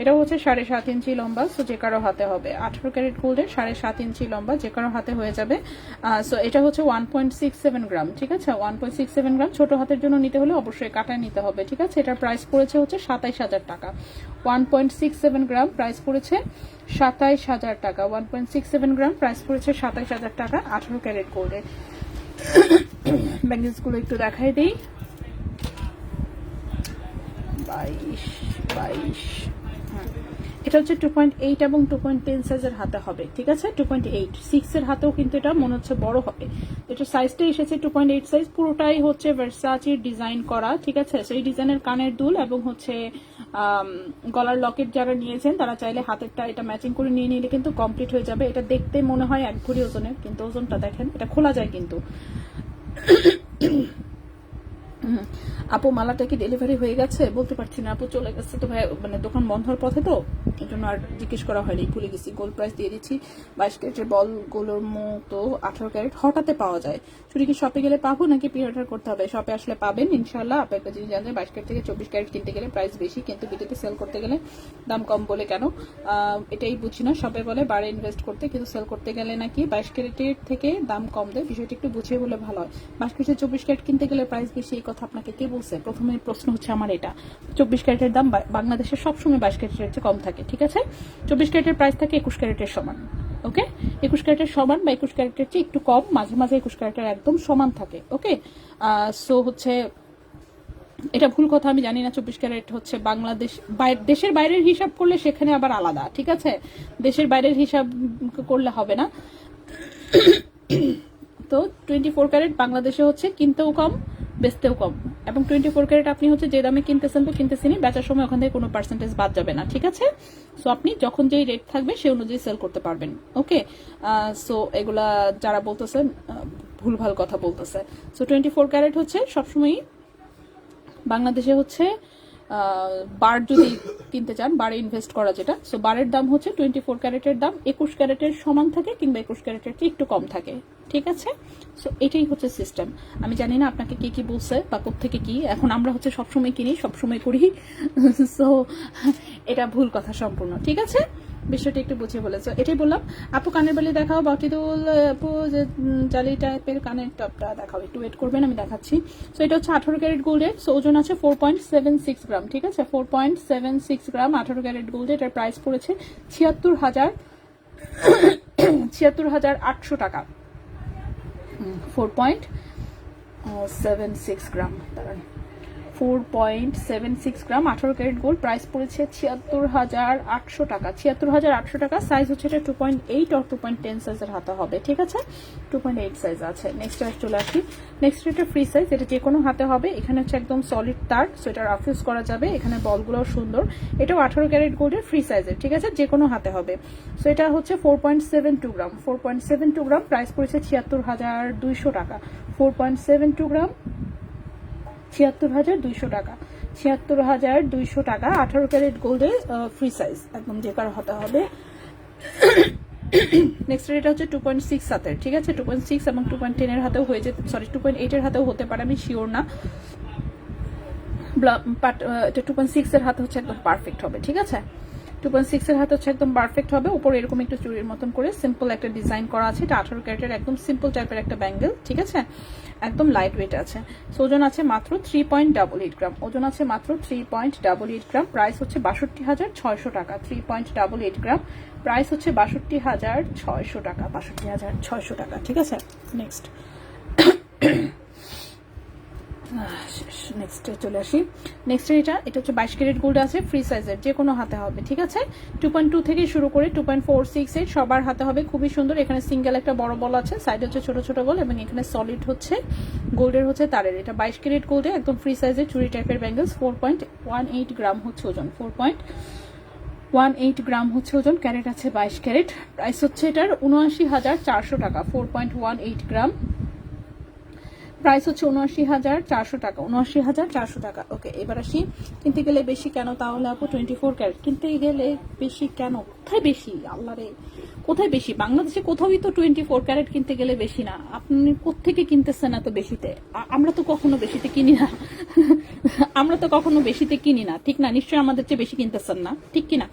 এটাও হচ্ছে 7.5 ইঞ্চি লম্বা, সো যে কারো হাতে হবে। 18 ক্যারেট গোল্ডের 7.5 ইঞ্চি লম্বা, যে কারো হাতে হয়ে যাবে। সো এটা হচ্ছে 1.67 গ্রাম। ঠিক আছে, 1.67 গ্রাম। ছোট হাতের জন্য নিতে হলে অবশ্যই কাটায় নিতে হবে। ঠিক আছে, এটার প্রাইস পড়েছে হচ্ছে 27,000 টাকা। 1.67 গ্রাম, প্রাইস পড়েছে 27,000 টাকা। 1.67 গ্রাম, প্রাইস পড়েছে 27,000 টাকা 18 ক্যারেট গোল্ডের। ব্যাঙ্গেলস গুলো একটু দেখাই দিই। 22 এটা হচ্ছে 2.8 এবং 2.10 সাইজের হাতে হবে। ঠিক আছে, 2.8 6 এর হাতেও কিন্তু এটা মনে হচ্ছে বড় হবে। এটা সাইজটা এসেছে 2.8 সাইজ, পুরোটাই হচ্ছে ভার্সাচির ডিজাইন করা। ঠিক আছে, সেই ডিজাইনের কানের দুল এবং হচ্ছে গলার লকেট যারা নিয়েছেন তারা চাইলে হাতেরটা এটা ম্যাচিং করে নিয়ে নিলে কিন্তু কমপ্লিট হয়ে যাবে। এটা দেখতে মনে হয় 1 ভরি ওজনের, কিন্তু ওজনটা দেখেন, এটা খোলা যায় কিন্তু। আপু মালাটা কি ডেলিভারি হয়ে গেছে? বলতে পারছি না আপু, চলে গেছে তো ভাই, মানে দোকান বন্ধ হওয়ার পথে তো, এই জন্য আর জিজ্ঞেস করা হয়নি, ভুলে গেছি। গোল্ড প্রাইস দিয়ে দিচ্ছি। 22 ক্যারেটের বলগুলোর মতো 18 ক্যারেট হঠাৎ পাওয়া যায়। শুধু কি শপে গেলে পাবো নাকি প্রি অর্ডার করতে হবে? শপে আসলে পাবেন ইনশাল্লাহ। আপনি একটা জিনিস জানেন, 22 ক্যারেট থেকে 24 ক্যারেট কিনতে গেলে প্রাইস বেশি, কিন্তু বিটিতে সেল করতে গেলে দাম কম বলে কেন এটাই বুঝি না। শপে বলে বারে ইনভেস্ট করতে, কিন্তু সেল করতে গেলে নাকি 22 ক্যারেটের থেকে দাম কম দেয়। বিষয়টা একটু বুঝিয়ে বলে ভালো হয়। 22 ক্যারেটের 24 ক্যারেট কিনতে গেলে প্রাইস বেশি, এই কথা আপনাকে কে বলছে? প্রথমে প্রশ্ন হচ্ছে আমার এটা। 24 ক্যারেটের দাম বাংলাদেশে সবসময় 22 ক্যারেটের চেয়ে কম থাকে। ঠিক আছে, 24 ক্যারেটের প্রাইস থাকে 21 ক্যারেটের সমান। ওকে, 21 ক্যারেটের সমান বা 21 ক্যারেটের চেয়ে একটু কম, মাঝে মাঝে 21 ক্যারেটের একদম সমান থাকে। ওকে, সো হচ্ছে এটা ভুল কথা, আমি জানি না। 24 ক্যারেট হচ্ছে বাংলাদেশ, দেশের বাইরের হিসাব করলে সেখানে আবার আলাদা। ঠিক আছে, দেশের বাইরের হিসাব করলে হবে না। তো 24 ক্যারেট বাংলাদেশে হচ্ছে কিনতেও কম, বেচতেও কম। এবং 24 ক্যারেট আপনি হচ্ছে যে দামে কিনতেছেন তো কিনতেছেনই, বেচার সময় ওখান থেকে কোনো পার্সেন্টেজ বাদ যাবে না। ঠিক আছে, সো আপনি যখন যেই রেট থাকবে সে অনুযায়ী সেল করতে পারবেন। ওকে, সো এগুলা যারা বলতেছেন ভুলভাল কথা বলতেছে। সো 24 ক্যারেট হচ্ছে সবসময়ই বাংলাদেশে হচ্ছে বার যদি কিনতে চান, বারে ইনভেস্ট করা যেটা, সো বারের দাম হচ্ছে 24 ক্যারেটের দাম 21 ক্যারেটের সমান থাকে, কিংবা 21 ক্যারেটের চেয়ে একটু কম থাকে। ঠিক আছে, সো এটাই হচ্ছে সিস্টেম। আমি জানি না আপনাকে কে কি বলছে বা কোত্থেকে কি। এখন আমরা হচ্ছে সবসময় কিনি, সবসময় করি, সো এটা ভুল কথা সম্পূর্ণ। ঠিক আছে, বিষয়টা একটু বুঝিয়ে বলেছো, এটাই বললাম। আপু কানের বালি দেখাও, বাউটি দুল আপু যে জালি টাইপের কানের টপটা দেখাও, একটু ওয়েট করবেন আমি দেখাচ্ছি। সো এটা হচ্ছে 18 ক্যারেট গোল্ডের, সো ওজন আছে 4.76 গ্রাম, ঠিক আছে 4.76 গ্রাম 18 ক্যারেট গোল্ডের। এটার প্রাইস পড়েছে 76,800 টাকা। 4.76 গ্রাম, দাঁড়ান 4.76 গ্রাম 18 ক্যারেট গোল্ড, প্রাইস পড়েছে 76,800 টাকা। 76,800 টাকা। সাইজ হচ্ছে এটা 2.8 আর 2.10 সাইজের হাতে হবে, ঠিক আছে 2.8 সাইজ আছে। নেক্সট চলে আসি। নেক্সট এটা ফ্রি সাইজ, এটা যে কোনো হাতে হবে। এখানে হচ্ছে একদম সলিড তার, সো এটা রাফ ইউজ করা যাবে। এখানে বলগুলোও সুন্দর। এটাও 18 ক্যারেট গোল্ডের ফ্রি সাইজের, ঠিক আছে যে কোনো হাতে হবে। সো এটা হচ্ছে 4.72 গ্রাম, 4.72 গ্রাম, প্রাইস পড়েছে 76,200 টাকা। 4.72 গ্রাম 76,200 টাকা। 76,200 টাকা 18 ক্যারেট গোল্ডের ফ্রি সাইজ, একদম যে কারো হাতে হবে। নেক্সট এটা হচ্ছে 2.6 হাতের, ঠিক আছে 2.6 এবং 2.10 এর হাতেও হয়ে যেতে, সরি 2.8 এর হাতেও হতে পারে, আমি শিওর না। বাট এটা 2.6 এর হাতে হচ্ছে একদম পারফেক্ট হবে, ঠিক আছে 2.6 এর হাতে হচ্ছে একদম পারফেক্ট হবে। উপরে এরকম একটু চুড়ির মতন করে সিম্পল একটা ডিজাইন করা আছে। এটা 18 ক্যারেটের একদম সিম্পল টাইপের একটা ব্যাঙ্গেল, ঠিক আছে একদম লাইট ওয়েট আছে। ওজন আছে মাত্র 3.88 গ্রাম, ওজন আছে মাত্র 3.88 গ্রাম। প্রাইস হচ্ছে 62,600 টাকা। 3.88 গ্রাম, প্রাইস হচ্ছে 62,600 টাকা, 62,600 টাকা, ঠিক আছে। নেক্সট চলে আসি। নেক্সট এটা হচ্ছে 22 ক্যারেট গোল্ড আছে, ফ্রি সাইজের, যে কোনো হাতে হবে, ঠিক আছে 2.2 থেকে শুরু করে 2.468 সবার হাতে হবে, খুবই সুন্দর। এখানে সিঙ্গেল একটা বড় বল আছে, সাইড হচ্ছে ছোট ছোট বল, এবং এখানে সলিড হচ্ছে গোল্ডের হচ্ছে তারের। এটা 22 ক্যারেট গোল্ডে একদম ফ্রি সাইজের চুরি টাইপের ব্যাঙ্গেলস। 4.18 গ্রাম হচ্ছে ওজন, 4.18 গ্রাম হচ্ছে ওজন। ক্যারেট আছে 22 ক্যারেট। প্রাইস হচ্ছে এটার 79,400 টাকা। 4.18 গ্রাম, প্রাইস হচ্ছে 79,400 টাকা। 79,400 টাকা। ওকে, এবার আসি কিনতে গেলে বেশি কেন, তাহলে আপু 24 ক্যারেট কিনতে গেলে বেশি কেন, কোথায় বেশি আল্লাহ রে, কোথায় বেশি? বাংলাদেশে কোথাওই তো 24 ক্যারেট কিনতে গেলে বেশি না। আপনি কোত্থেকে কিনতেছেন এত বেশিতে? আমরা তো কখনো বেশিতে কিনি না। আমরা তো কখনো বেশিতে কিনি না, ঠিক না? নিশ্চয়ই আমাদের চেয়ে বেশি কিনতেছেন না, ঠিক কিনা?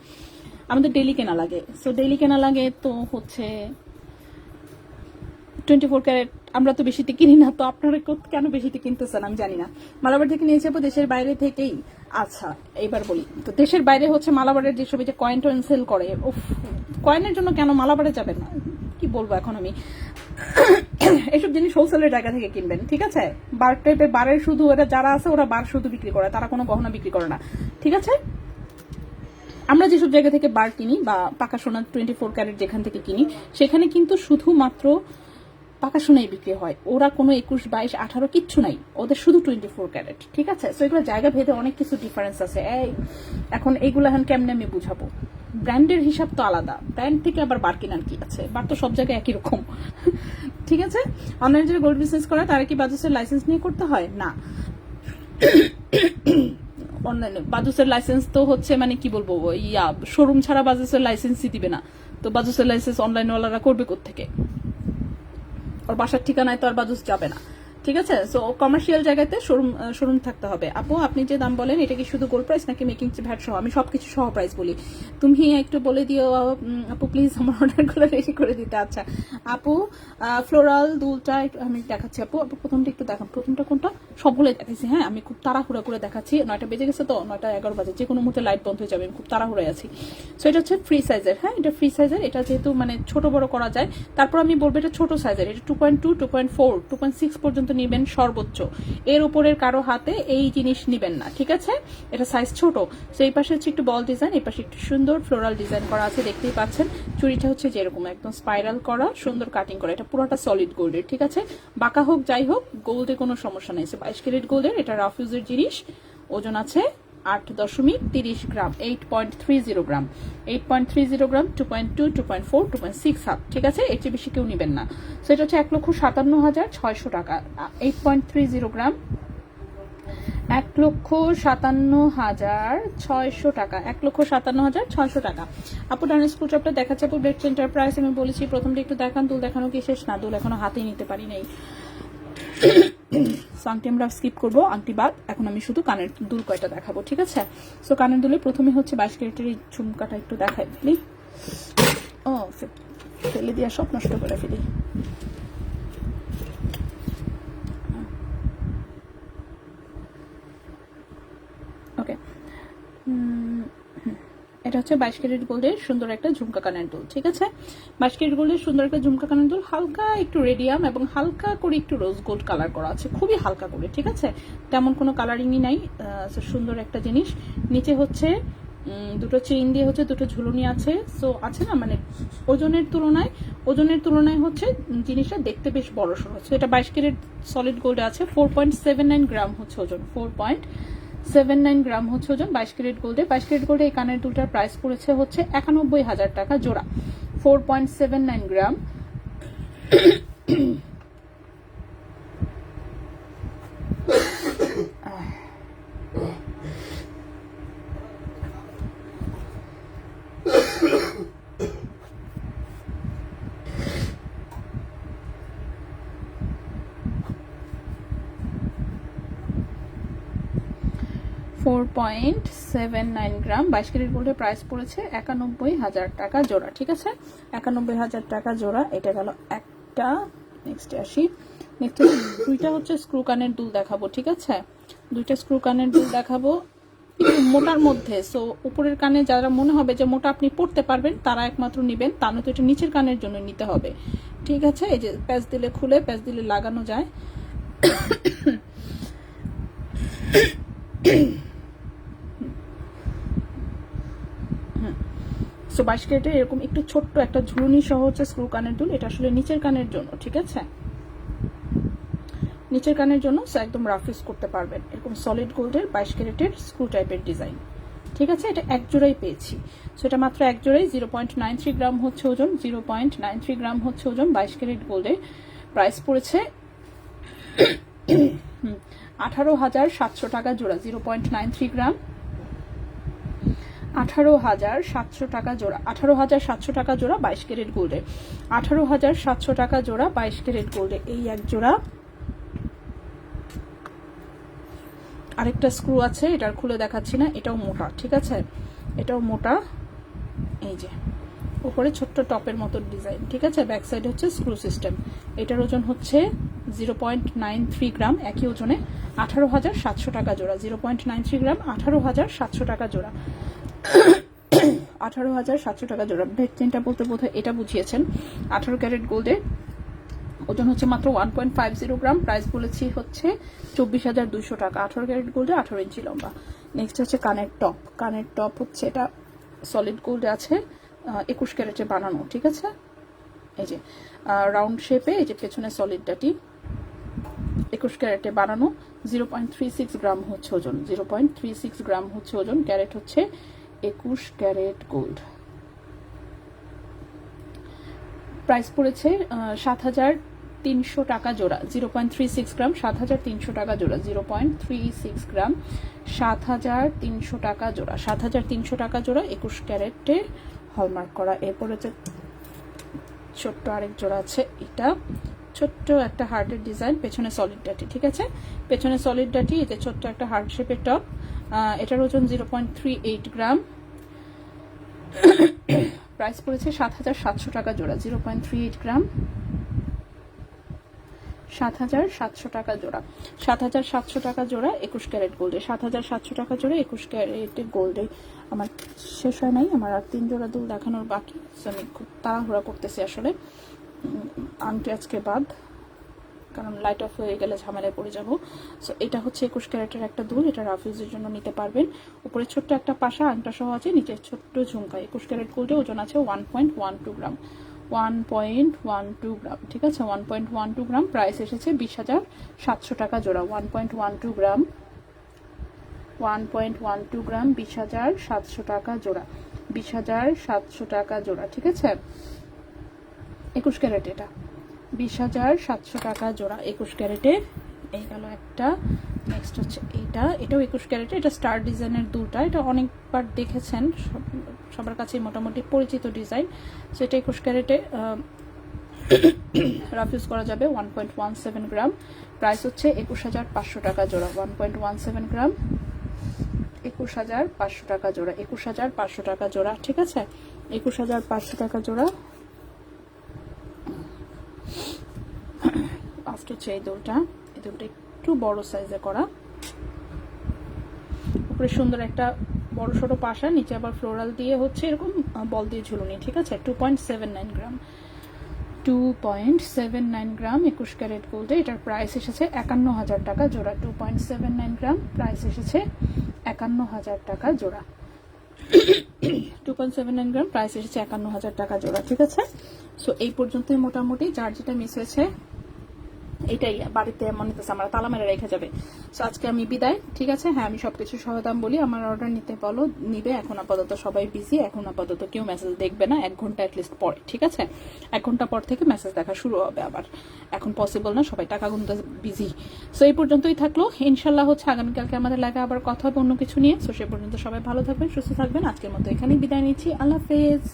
আমাদের ডেইলি কেনা লাগে, সো ডেইলি কেনা লাগে তো হচ্ছে 24 ক্যারেট আমরা তো বেশিতে কিনি না, তো আপনারা কেন বেশিতে কিনতেছেন আমি জানি না। মালাবার থেকে নিয়ে যাবো দেশের বাইরে থেকেই। আচ্ছা এইবার বলি, তো দেশের বাইরে হচ্ছে মালাবারের যেসব যে কয়েন টয়েন সেল করে, কয়েনের জন্য কেন মালাবারে যাবেন না, কি বলবো এখন আমি। এইসব জিনিস হোলসেলের জায়গা থেকে কিনবেন, ঠিক আছে। বার টাইপের বারের শুধু ওরা যারা আছে, ওরা বার শুধু বিক্রি করে, তারা কোনো গহনা বিক্রি করে না, ঠিক আছে। আমরা যেসব জায়গা থেকে বার কিনি বা পাকা সোনা 24 ক্যারেট যেখান থেকে কিনি, সেখানে কিন্তু শুধুমাত্র পাকা সোনাই বিক্রি হয়। ওরা কোনো 21, 22, 18 কিচ্ছু নাই, ওদের শুধু 24 ক্যারেট, ঠিক আছে। সো এগুলো জায়গা ভেদে অনেক কিছু ডিফারেন্স আছে। এখন এইগুলো এখন কেমনে আমি বুঝাবো? ব্র্যান্ডের হিসাব তো আলাদা, ব্র্যান্ড থেকে আবার বার কেনার কি আছে? বার তো সব জায়গায় একই রকম, ঠিক আছে। অনলাইনে যারা গোল্ড বিজনেস করে তারা কি বাজাজের লাইসেন্স নিয়ে করতে হয়? না। অনলাইনে বাজাজের লাইসেন্স তো হচ্ছে মানে কি বলবো, শোরুম ছাড়া বাজাজের লাইসেন্সই দিবে না। তো বাজাজের লাইসেন্স অনলাইনওয়ালারা করবে কোত্থেকে? ওর বাসার ঠিকানায় তো আর বাজাজ যাবে না, ঠিক আছে। সো কমার্শিয়াল জায়গাতে শোরুম থাকতে হবে। আপু আপনি যে দাম বলেন এটা কি শুধু গোল্ড প্রাইস নাকি মেকিং ভ্যাট সহ? আমি সবকিছু সহ প্রাইস বলি। তুমি একটু বলে দিও আপু প্লিজ, আমার অর্ডারগুলো রেডি করে দিতে। আচ্ছা আপু, ফ্লোরাল দুলটা আমি দেখাচ্ছি। আপু প্রথমটা একটু দেখান। প্রথমটা কোনটা? সবগুলো দেখাচ্ছি, হ্যাঁ আমি খুব তাড়াহুড়া করে দেখাচ্ছি। 9টা বেজে গেছে, তো 9টা 11 বাজে, যে কোনো মুহূর্তে লাইট বন্ধ হয়ে যাবে, আমি খুব তাড়াহুড়ায় আছি। সো এটা হচ্ছে ফ্রি সাইজের, হ্যাঁ এটা ফ্রি সাইজের। এটা যেহেতু মানে ছোট বড় করা যায়, তারপর আমি বলবো এটা ছোট সাইজের। এটা 2.2, 2.4, 2.6 পর্যন্ত নিবেন সর্বোচ্চ। এর উপরের কারো হাতে এই জিনিস নিবেন না, ঠিক আছে। এটা সাইজ ছোট। তো এই পাশে হচ্ছে একটু বল ডিজাইন, এই পাশে একটু সুন্দর ফ্লোরাল ডিজাইন করা আছে, দেখতেই পাচ্ছেন। চুড়িটা হচ্ছে যেরকম একদম স্পাইরাল করা, সুন্দর কাটিং করা। এটা পুরোটা সলিড গোল্ডের, ঠিক আছে। বাঁকা হোক যাই হোক, গোল্ডে কোনো সমস্যা নেই। 22 ক্যারেট গোল্ডের, এটা রাফ ইউজের জিনিস। ওজন আছে 8.30 গ্রাম, 8.30 গ্রাম, 8.30 গ্রাম, 2.2, 2.4, 2.6 হাত, ঠিক আছে। এর চেয়ে বেশি কেউ নিবেন না। সো এটা হচ্ছে 1,57,600 টাকা। 8.30 গ্রাম, 1,57,600 টাকা, 1,57,600 টাকা। আপু ডানের স্ক্রুচপটা দেখাচ্ছে। আপু ব্রেড সেন্টার প্রাইস আমি বলেছি প্রথমটা একটু দেখান। দুল দেখানো কি শেষ? না, দুল এখনো হাতেই নিতে পারি নাই। আংটি আমরা স্কিপ করবো, আংটি বাদ। এখন আমি শুধু কানের দুল কয়টা দেখাবো, ঠিক আছে। সো কানের দুলে প্রথমে হচ্ছে 22 ক্যারেটের এই ঝুমকাটা একটু দেখাই প্লিজ। ও ফেলে দিয়া সব নষ্ট করে ফেলি। ওকে, এটা হচ্ছে 22 ক্যারেট গোল্ডের সুন্দর একটা ঝুমকা কানের দুল। ঠিক আছে, 22 ক্যারেট গোল্ডের সুন্দর একটা ঝুমকা কানের দুল, হালকা একটু রেডিয়াম এবং হালকা করে একটু রোজ গোল্ড কালার করা আছে, খুবই হালকা করে। ঠিক আছে, তেমন কোনো কালারিংই নাই, সুন্দর একটা জিনিস। নিচে হচ্ছে দুটো চেইন দিয়ে হচ্ছে দুটো ঝুলুনি আছে। সো আছে না, মানে ওজনের তুলনায় হচ্ছে জিনিসটা দেখতে বেশ বড় সড়ো। সো এটা 22 ক্যারেট সলিড গোল্ডে আছে। 4.79 গ্রাম হচ্ছে ওজন, 4.79 গ্রাম হচ্ছে ওজন 22 ক্যারেট গোল্ডে। 22 ক্যারেট গোল্ডে এই কানের দুলটার প্রাইস পড়েছে হচ্ছে 91,000 টাকা জোড়া। 4.79 গ্রাম। 4.79 গ্রাম 22 ক্যারেট গোল্ডের প্রাইস পড়েছে 91,000 টাকা জোড়া। ঠিক আছে, 91,000 টাকা জোড়া। এটা গেল একটা। নেক্সটে আসি। নেক্সট দুইটা হচ্ছে স্ক্রু কানের দুল দেখাবো। ঠিক আছে, দুইটা স্ক্রু কানের দুল দেখাবো একটু মোটার মধ্যে। সো উপরের কানে যারা মনে হবে যে মোটা আপনি পড়তে পারবেন তারা একমাত্র নিবেন, তা নয়তো এটা নিচের কানের জন্য নিতে হবে। ঠিক আছে, এই যে প্যাচ দিলে খুলে, প্যাচ দিলে লাগানো যায়। সো 22 ক্যারেটের এরকম একটু ছোট্ট একটা ঝুলুনি সহ হচ্ছে স্ক্রু কানের দুল। এটা আসলে নিচের কানের জন্য। ঠিক আছে, নিচের কানের জন্য। সো একদম রাফ ইউজ করতে পারবেন। এরকম সলিড গোল্ডের 22 ক্যারেটের স্ক্রু টাইপের ডিজাইন। ঠিক আছে, এটা এক জোড়াই পেয়েছি। সো এটা মাত্র এক জোড়াই। 0.93 গ্রাম হচ্ছে ওজন, 0.93 গ্রাম হচ্ছে ওজন 22 ক্যারেট গোল্ডে। প্রাইস পড়েছে 18,700 টাকা জোড়া। 0.93 গ্রাম, 18,700 টাকা জোড়া। 18,700 টাকা জোড়া 22 ক্যারেট গোল্ডে। 18,700 টাকা জোড়া 22 ক্যারেট গোল্ডে। এই এক জোড়া। আরেকটা স্ক্রু আছে, এটার খুলে দেখাচ্ছি না, এটাও মোটা। ঠিক আছে, এটাও মোটা। এই যে উপরে ছোট্ট টপের মতো ডিজাইন। ঠিক আছে, ব্যাক সাইড হচ্ছে স্ক্রু সিস্টেম। এটার ওজন হচ্ছে 0.93 গ্রাম, একই ওজনে। 18,700 টাকা জোড়া। 0.93 গ্রাম, 18,700 টাকা জোড়া। 18,700 টাকা জোড়া। ব্যাক চেনটা বলতে বোধহয় এটা বুঝিয়েছেন। 18 ক্যারেট গোল্ডে ওজন হচ্ছে মাত্র 1.50 গ্রাম। প্রাইস বলেছি হচ্ছে 24,200 টাকা। 18 ক্যারেট গোল্ডে 18 ইঞ্চি লম্বা। নেক্সট হচ্ছে কানের টপ। কানের টপ হচ্ছে এটা সলিড গোল্ডে আছে, 21 ক্যারেটে বানানো। ঠিক আছে, এই যে রাউন্ড শেপে, এই যে পেছনে সলিড ডাটি, 21 ক্যারেটে বানানো। 0.36 গ্রাম হচ্ছে ওজন। 0.36 গ্রাম হচ্ছে ওজন। ক্যারেট হচ্ছে 21 ক্যারেট গোল্ড। প্রাইস পড়েছে 7,300 টাকা জোড়া। 0.36 গ্রাম, 7,300 টাকা জোড়া। 0.36 গ্রাম, 7,300 টাকা জোড়া। 7,300 টাকা জোড়া, 21 ক্যারেটে হলমার্ক করা। এরপরে যে ছোট্ট আরেক জোড়া আছে, এটা ছোট্ট একটা হার্টের ডিজাইন, পেছনে সলিড ডাটি। ঠিক আছে, পেছনে সলিড ডাটি, এতে ছোট্ট একটা হার্ট শেপের টপ। এটার ওজন 0.38 গ্রাম। প্রাইস পড়েছে 7,700 টাকা জোড়া। 0.38 গ্রাম, 7,700 টাকা জোড়া। 7,700 টাকা জোড়া 21 ক্যারেট গোল্ডে। 7,700 টাকা জোড়া 21 ক্যারেট গোল্ডে। আমার শেষ হয় নাই, আমার আর 3 জোড়া দুল দেখানোর বাকি। আমি খুব তাড়াহুড়া করতেছি আসলে আংটি আজকে বাদ, কারণ লাইট অফ হয়ে গেলে ঝামেলায় পড়ে যাব। সো এটা হচ্ছে 21 ক্যারেটের একটা দুল। এটা রাফ ইউজের জন্য নিতে পারবেন। উপরে ছোট্ট একটা পাশা আংটা সহ আছে, নিচে ছোট্ট ঝুমকা। 21 ক্যারেট গোল্ডে ওজন আছে 1.12 গ্রাম। 1.12 গ্রাম। ঠিক আছে, 1.12 গ্রাম। প্রাইস এসেছে 20,700 টাকা জোড়া। 1.12 গ্রাম, 1.12 গ্রাম, 20,700 টাকা জোড়া। 20,700 টাকা জোড়া। ঠিক আছে, 21 ক্যারেট এটা 20,700 টাকা জোড়া 21 ক্যারেটে। এই গেল একটা। নেক্সট হচ্ছে এটাও 21 ক্যারেটে। এটা স্টার ডিজাইনের দুলটা। এটা অনেকবার দেখেছেন, সবার কাছে মোটামুটি পরিচিত ডিজাইন। সো এটা 21 ক্যারেটে রাফ ইউজ করা যাবে। 1.17 গ্রাম। প্রাইস হচ্ছে 21,500 টাকা জোড়া। 1.17 গ্রাম, 21,500 টাকা জোড়া, 21,500 টাকা জোড়া, ঠিক আছে, 21,500 টাকা জোড়া। লাস্ট হচ্ছে এই দুলটা, এই দুলটা একটু বড় সাইজে করা, উপরে সুন্দর একটা বড় সড়ো পাশা, নিচে আবার ফ্লোরাল দিয়ে হচ্ছে এরকম বল দিয়ে ঝুলুনি, ঠিক আছে, 2.79 গ্রাম, 2.79 গ্রাম 21 ক্যারেট গোল্ডে। এটার প্রাইস এসেছে 51,000 টাকা জোড়া, 2.79 গ্রাম, প্রাইস এসেছে 51,000 টাকা জোড়া, 2.79 গ্রাম, প্রাইস এসেছে 51,000 টাকা জোড়া, ঠিক আছে। সো এই পর্যন্তই মোটামুটি, যার যেটা মিস হয়েছে এটাই বাড়িতে মনে হচ্ছে আমরা তালা মেরে রেখে যাবে। সো আজকে আমি বিদায়, ঠিক আছে। হ্যাঁ, আমি সবকিছু সহদাম বলি, আমার অর্ডার নিতে বলো, নিবে। এখন আপাতত সবাই বিজি, এখন আপাতত কেউ মেসেজ দেখবে না 1 ঘন্টা অ্যাটলিস্ট পরে, ঠিক আছে। 1 ঘন্টা পর থেকে মেসেজ দেখা শুরু হবে আবার, এখন পসিবল না, সবাই টাকা গুনতে বিজি। সো এই পর্যন্তই থাকলো, ইনশাল্লাহ হচ্ছে আগামীকালকে আমাদের লাগে আবার কথা হবে অন্য কিছু নিয়ে। সো সে পর্যন্ত সবাই ভালো থাকবেন, সুস্থ থাকবেন, আজকের মতো এখানেই বিদায় নিচ্ছি, আল্লাহ হাফেজ।